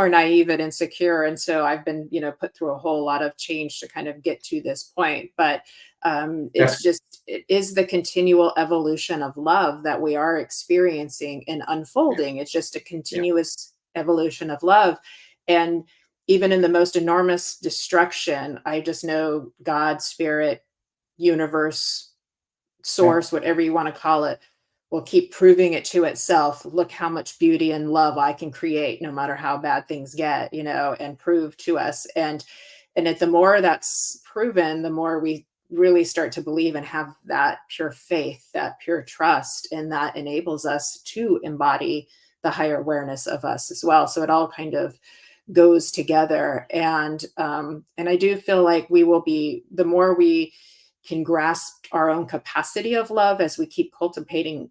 naive and insecure. And so I've been, you know, put through a whole lot of change to kind of get to this point. But it is the continual evolution of love that we are experiencing and unfolding. It's just a continuous evolution of love. And even in the most enormous destruction, I just know God, Spirit, universe, source, whatever you want to call it, will keep proving it to itself. Look how much beauty and love I can create, no matter how bad things get, you know, and prove to us. And the more that's proven, the more we really start to believe and have that pure faith, that pure trust, and that enables us to embody the higher awareness of us as well. So it all kind of goes together. And I do feel like we will be, the more we can grasp our own capacity of love as we keep cultivating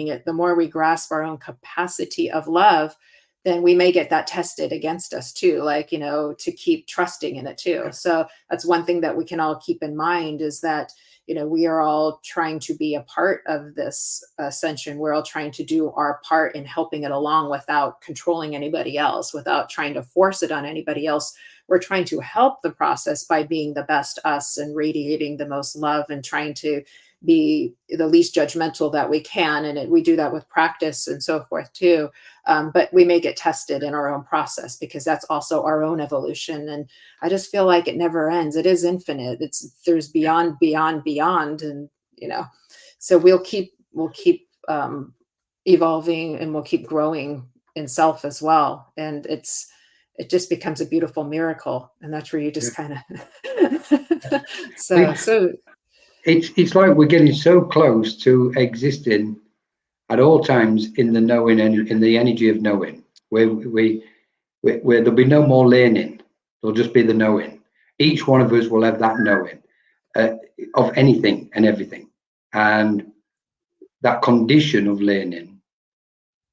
it, the more we grasp our own capacity of love, then we may get that tested against us too, like, you know, to keep trusting in it too. So that's one thing that we can all keep in mind, is that, you know, we are all trying to be a part of this ascension. We're all trying to do our part in helping it along without controlling anybody else, without trying to force it on anybody else. We're trying to help the process by being the best us and radiating the most love and trying to be the least judgmental that we can. And we do that with practice and so forth too. But we may get tested in our own process, because that's also our own evolution. And I just feel like it never ends. It is infinite. There's beyond, and, you know, so we'll keep evolving, and we'll keep growing in self as well. And it just becomes a beautiful miracle. And that's where you just kind of, so it's like we're getting so close to existing at all times in the knowing and in the energy of knowing, where there'll be no more learning. There'll just be the knowing. Each one of us will have that knowing of anything and everything. And that condition of learning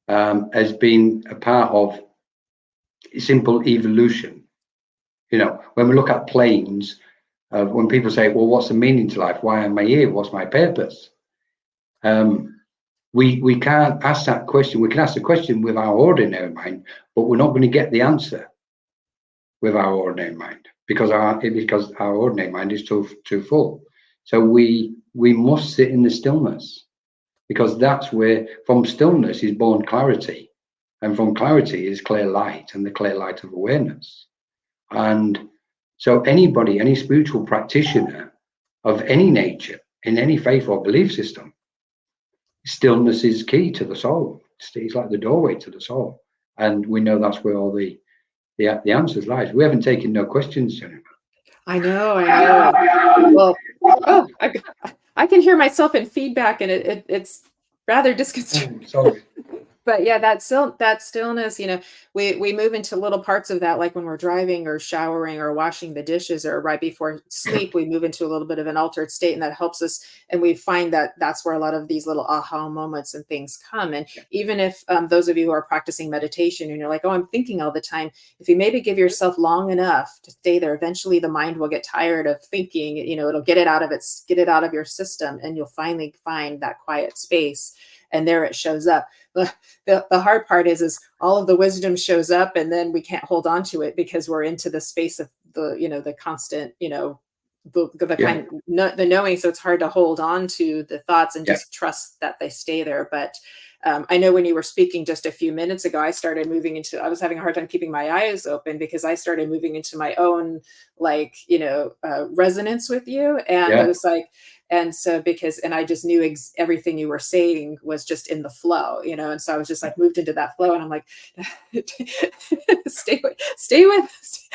has been a part of simple evolution. You know, when we look at planes, when people say, well, what's the meaning to life? Why am I here? What's my purpose? We can't ask that question. We can ask the question with our ordinary mind, but we're not going to get the answer with our ordinary mind because our ordinary mind is too full. So we must sit in the stillness, because that's where, from stillness is born clarity, and from clarity is clear light, and the clear light of awareness. And so anybody, any spiritual practitioner of any nature, in any faith or belief system, stillness is key to the soul. It's like the doorway to the soul, and we know that's where all the answers lies. We haven't taken no questions, Jennifer. I know. Well, oh, I can hear myself in feedback, and it's rather disconcerting. Sorry. But yeah, that stillness, you know, we move into little parts of that, like when we're driving or showering or washing the dishes or right before sleep, we move into a little bit of an altered state, and that helps us. And we find that that's where a lot of these little aha moments and things come. And even if those of you who are practicing meditation and you're like, oh, I'm thinking all the time, if you maybe give yourself long enough to stay there, eventually the mind will get tired of thinking, you know, it'll get it out of your system, and you'll finally find that quiet space. And there it shows up. The hard part is all of the wisdom shows up, and then we can't hold on to it because we're into the space of the constant, the knowing. So it's hard to hold on to the thoughts and just trust that they stay there. But I know when you were speaking just a few minutes ago, I was having a hard time keeping my eyes open because I started moving into my own, resonance with you. And it was like, and so and I just knew everything you were saying was just in the flow, and so I was just like moved into that flow, and I'm like, stay with us.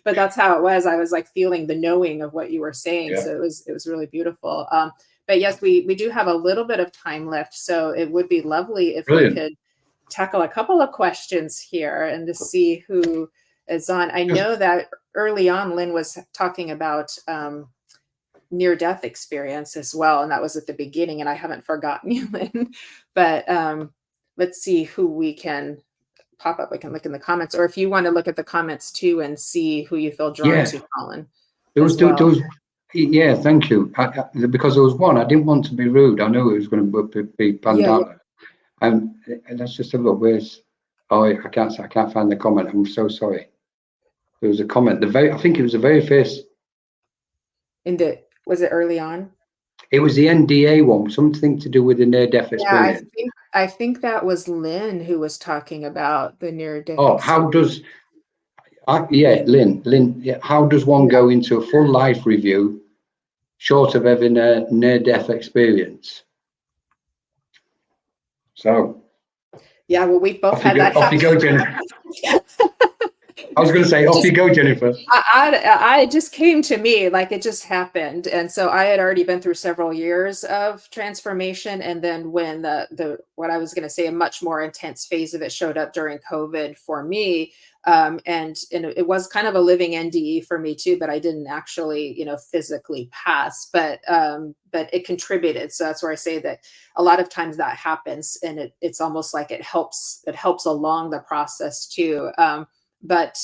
But that's how it was. I was like feeling the knowing of what you were saying. So it was really beautiful. But yes, we do have a little bit of time left. So it would be lovely if we could tackle a couple of questions here and to see who is on. I know that early on, Lynn was talking about near-death experience as well, and that was at the beginning, and I haven't forgotten you, Lynn. But let's see who we can pop up. We can look in the comments, or if you want to look at the comments too and see who you feel drawn to, Colin. Yeah, thank you. Because there was one, I didn't want to be rude. I knew it was going to be Pandana. And let's just have a look. Where's? Oh, I can't find the comment. I'm so sorry. There was a comment. I think it was the very first. Was it early on? It was the NDA one, something to do with the near-death experience. Yeah, I think that was Lynn who was talking about the near-death. Oh, how does? Lynn. Yeah, how does one go into a full life review, short of having a near-death experience? So. Yeah, well, we've both had that. Off you go, Jennifer. I was going to say, off you go, Jennifer. I just came to me, like it just happened. And so I had already been through several years of transformation. And then when what I was going to say, a much more intense phase of it showed up during COVID for me. And it was kind of a living NDE for me too, but I didn't actually, physically pass, but it contributed. So that's where I say that a lot of times that happens, and it's almost like it helps along the process too. But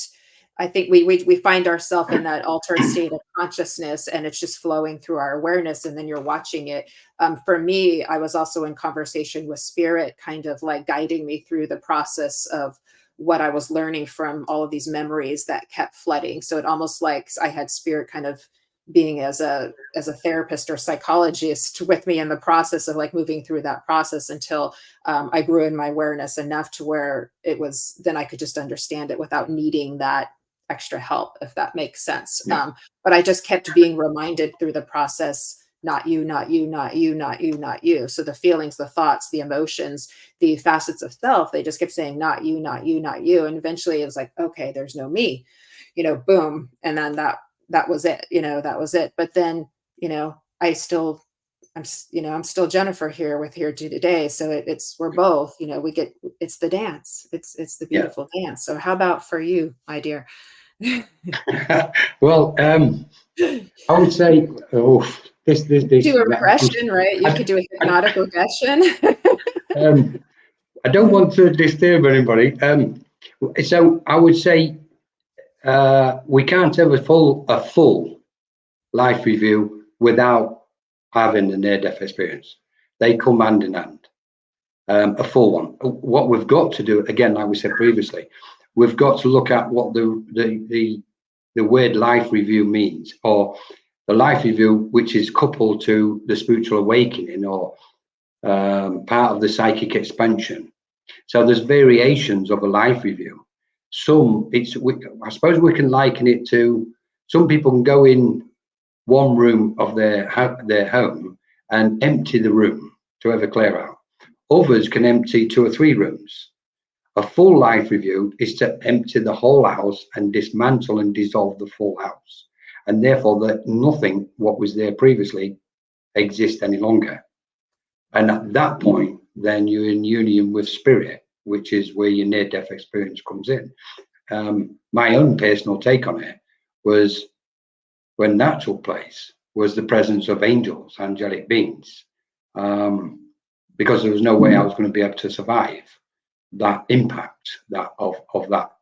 I think we find ourselves in that altered state of consciousness, and it's just flowing through our awareness, and then you're watching it. For me, I was also in conversation with spirit, kind of like guiding me through the process of what I was learning from all of these memories that kept flooding. So it almost like I had spirit kind of being as a therapist or psychologist with me in the process of like moving through that process until I grew in my awareness enough to where then I could just understand it without needing that extra help, if that makes sense. But I just kept being reminded through the process, not you, not you, not you, not you, not you. So the feelings, the thoughts, the emotions, the facets of self, they just kept saying, not you, not you, not you. And eventually it was like, okay, there's no me, boom. And then that was it, that was it. But then, I'm still Jennifer here today. So we're both, it's the dance. It's the beautiful dance. So how about for you, my dear? Well, I would say, this. Do a regression, right? You could do a hypnotic regression. I don't want to disturb anybody. So I would say we can't have a full life review without having a near-death experience. They come hand in hand. A full one. What we've got to do, again, like we said previously, we've got to look at what the word life review means, or the life review which is coupled to the spiritual awakening, or part of the psychic expansion. So there's variations of a life review. I suppose we can liken it to, some people can go in one room of their home and empty the room to have a clear out. Others can empty 2 or 3 rooms. A full life review is to empty the whole house and dismantle and dissolve the full house. And therefore, that nothing what was there previously exists any longer. And at that point, then you're in union with spirit, which is where your near-death experience comes in. My own personal take on it was, when that took place, was the presence of angels, angelic beings, because there was no way I was going to be able to survive that impact of that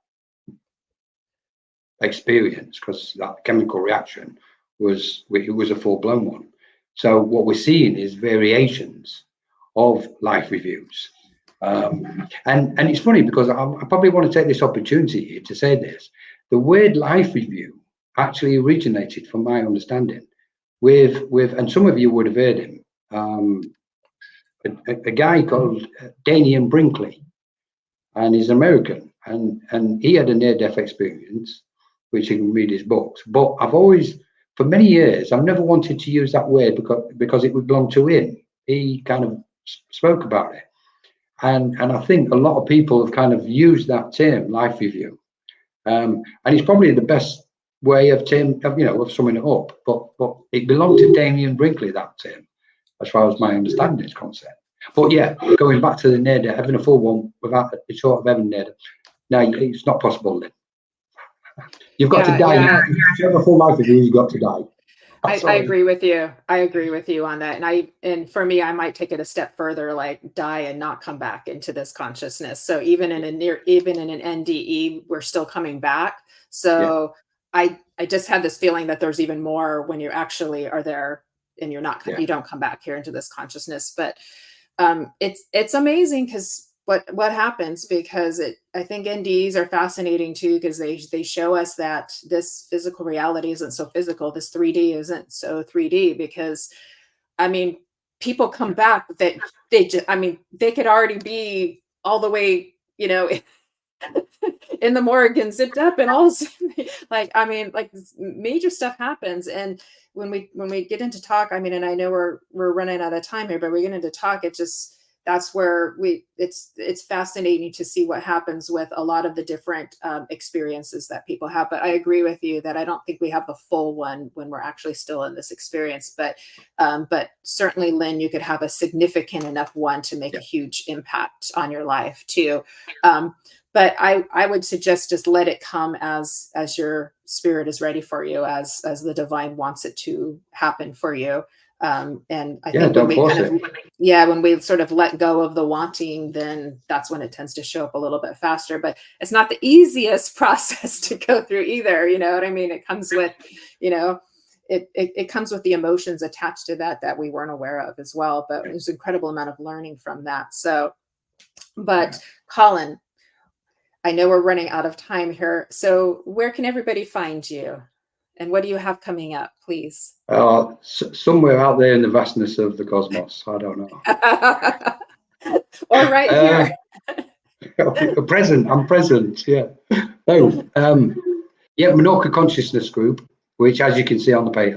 experience, because that chemical reaction was a full-blown one. So what we're seeing is variations of life reviews. And it's funny, because I probably want to take this opportunity here to say this. The word life review actually originated, from my understanding, with and some of you would have heard him, a guy called Daniel Brinkley, and he's American, and he had a near-death experience, which you can read his books. But I've always, for many years, I've never wanted to use that word because it would belong to him. He kind of spoke about it. And I think a lot of people have kind of used that term, life review. And it's probably the best way of summing it up. But it belonged to Damien Brinkley, that term, as far as my understanding is concerned. But yeah, going back to the near-death, having a full one without a sort of having near-death, no, it's not possible then. You've got to die. Yeah. If you have a full life review, you've got to die. I agree with you. I agree with you on that. And for me, I might take it a step further, like die and not come back into this consciousness. So even in an NDE, we're still coming back. So yeah. I just had this feeling that there's even more when you actually are there and you're not, you don't come back here into this consciousness. But it's amazing because what happens, because I think NDEs are fascinating too, because they show us that this physical reality isn't so physical. This 3D isn't so 3D, because I mean, people come back that they could already be all the way, in the morgue and zipped up, and all of a sudden, like major stuff happens. And when we get into talk, and I know we're running out of time here, but we get into talk, that's where it's fascinating to see what happens with a lot of the different experiences that people have. But I agree with you that I don't think we have the full one when we're actually still in this experience. But certainly, Lynn, you could have a significant enough one to make a huge impact on your life too. But I would suggest just let it come as your spirit is ready for you, as the divine wants it to happen for you. And I think when we sort of let go of the wanting, then that's when it tends to show up a little bit faster. But it's not the easiest process to go through either. You know what I mean? It comes with, it comes with the emotions attached to that we weren't aware of as well. But there's an incredible amount of learning from that. So, but Colin, I know we're running out of time here. So where can everybody find you? And what do you have coming up, please? Somewhere out there in the vastness of the cosmos. I don't know. Or right here. I'm present. Yeah. Menorca Consciousness Group, which, as you can see on the page,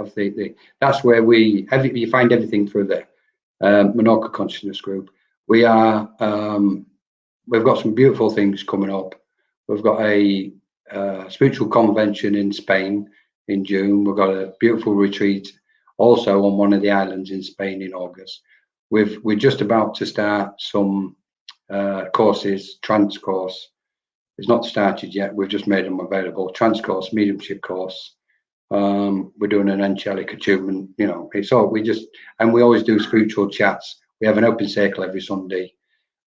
that's where you find everything through there. Menorca Consciousness Group. We've got some beautiful things coming up. We've got a spiritual convention in Spain in June. We've got a beautiful retreat also on one of the islands in Spain in August. We're just about to start some courses. Trance course. It's not started yet. We've just made them available. Trance course, mediumship course. We're doing an angelic attunement, you know, it's all, we always do spiritual chats. We have an open circle every Sunday.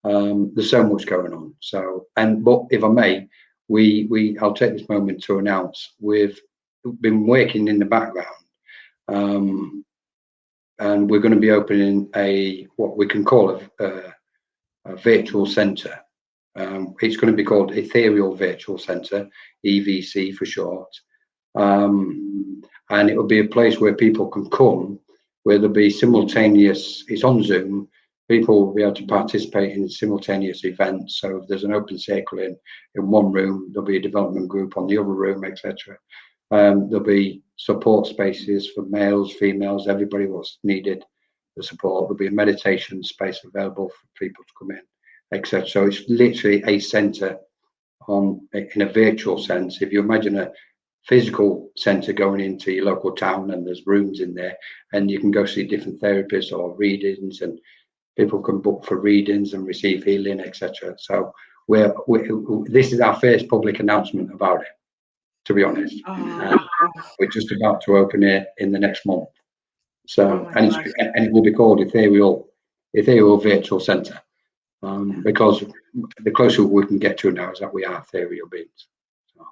There's so much going on. So, but if I may, I'll take this moment to announce we've been working in the background, and we're going to be opening what we can call a virtual centre. It's going to be called Ethereal Virtual Centre, EVC for short. And it will be a place where people can come, where there'll be simultaneous, it's on Zoom, people will be able to participate in simultaneous events. So if there's an open circle in one room, there'll be a development group on the other room, etc. There'll be support spaces for males, females, everybody what's needed the support. There'll be a meditation space available for people to come in, etc. So it's literally a centre in a virtual sense. If you imagine a physical centre going into your local town and there's rooms in there and you can go see different therapists or readings, and people can book for readings and receive healing, etc. So this is our first public announcement about it, to be honest. We're just about to open it in the next month. So and it will be called Ethereal Virtual Centre, because the closer we can get to it now is that we are ethereal beings. So.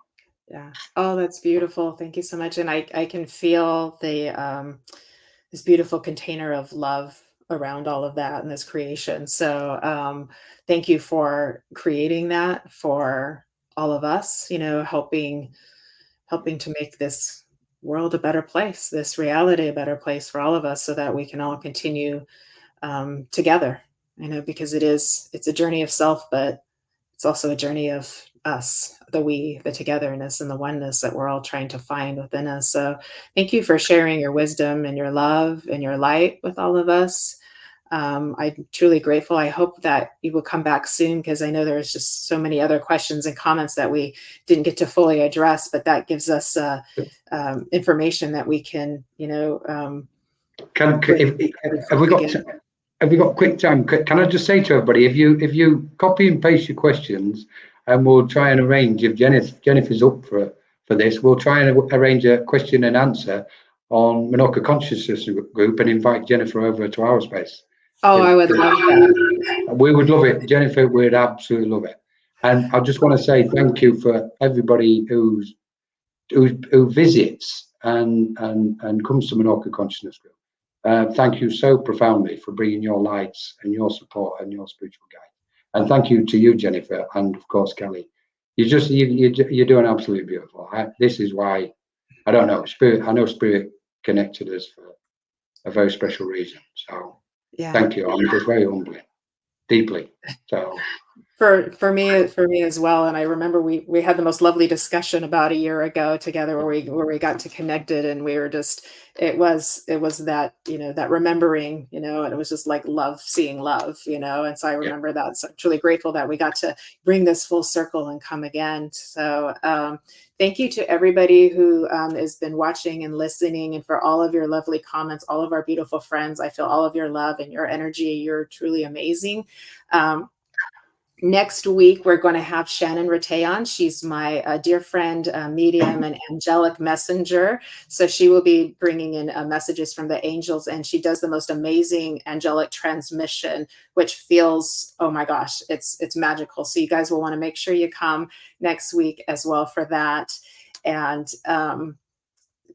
Yeah. Oh, that's beautiful. Thank you so much. And I can feel the this beautiful container of love around all of that and this creation. So thank you for creating that for all of us, you know, helping to make this world a better place, this reality a better place for all of us, so that we can all continue together, you know, because it's a journey of self, but it's also a journey of us, the togetherness and the oneness that we're all trying to find within us. So thank you for sharing your wisdom and your love and your light with all of us. I'm truly grateful. I hope that you will come back soon, because I know there's just so many other questions and comments that we didn't get to fully address, but that gives us information that we can, you know, have we got quick time? Can I just say to everybody, if you copy and paste your questions, and we'll try and arrange, if Jennifer's up for this, we'll try and arrange a question and answer on Minorca Consciousness Group and invite Jennifer over to our space. Oh, I would love that. We would love it. Jennifer would absolutely love it. And I just want to say thank you for everybody who visits and comes to Minorca Consciousness Group. Thank you so profoundly for bringing your lights and your support and your spiritual guide. And thank you to you, Jennifer, and of course, Kelly. You're doing absolutely beautiful. This is why, I don't know, I know Spirit connected us for a very special reason. So yeah. Thank you. I'm just very humbling, deeply. So for me as well. And I remember we had the most lovely discussion about a year ago together where we got to connected, and we were just, it was that, you know, that remembering, you know, and it was just like love, seeing love, you know. And so I remember that. So I'm truly grateful that we got to bring this full circle and come again. So thank you to everybody who has been watching and listening, and for all of your lovely comments, all of our beautiful friends. I feel all of your love and your energy. You're truly amazing. Next week, we're going to have Shannon Rattay on. She's my dear friend, medium and angelic messenger. So she will be bringing in messages from the angels, and she does the most amazing angelic transmission, which feels, oh my gosh, it's magical. So you guys will want to make sure you come next week as well for that. And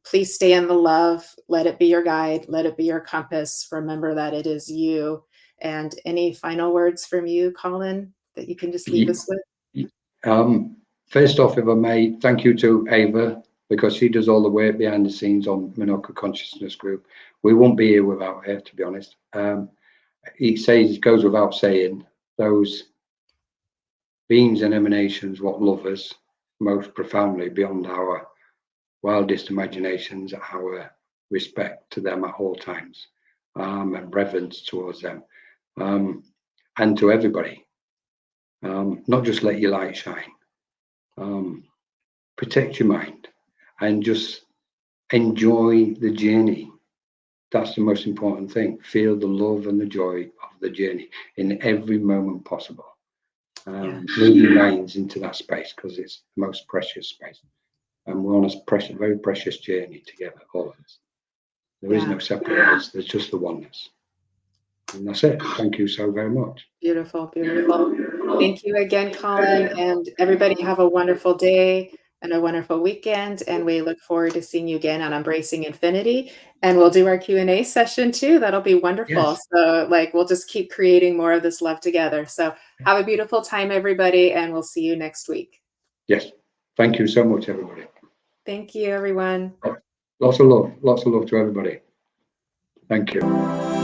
please stay in the love. Let it be your guide. Let it be your compass. Remember that it is you. And any final words from you, Colin, that you can just leave us with? First off, if I may, thank you to Ava, because she does all the work behind the scenes on Minorca Consciousness Group. We won't be here without her, to be honest. It goes without saying, those beings and emanations, what love us most profoundly beyond our wildest imaginations, our respect to them at all times, and reverence towards them, and to everybody. Not just let your light shine. Protect your mind and just enjoy the journey. That's the most important thing. Feel the love and the joy of the journey in every moment possible. Move your minds into that space, because it's the most precious space. And we're on a very precious journey together, all of us. There is no separate us, there's just the oneness. And that's it. Thank you so very much. Beautiful, beautiful. Thank you again, Colin, and everybody have a wonderful day and a wonderful weekend, and we look forward to seeing you again on Embracing Infinity, and we'll do our Q&A session too. That'll be wonderful. Yes. So we'll just keep creating more of this love together. So have a beautiful time, everybody, and we'll see you next week. Yes. Thank you so much, everybody. Thank you, everyone. Lots of love to everybody. Thank you.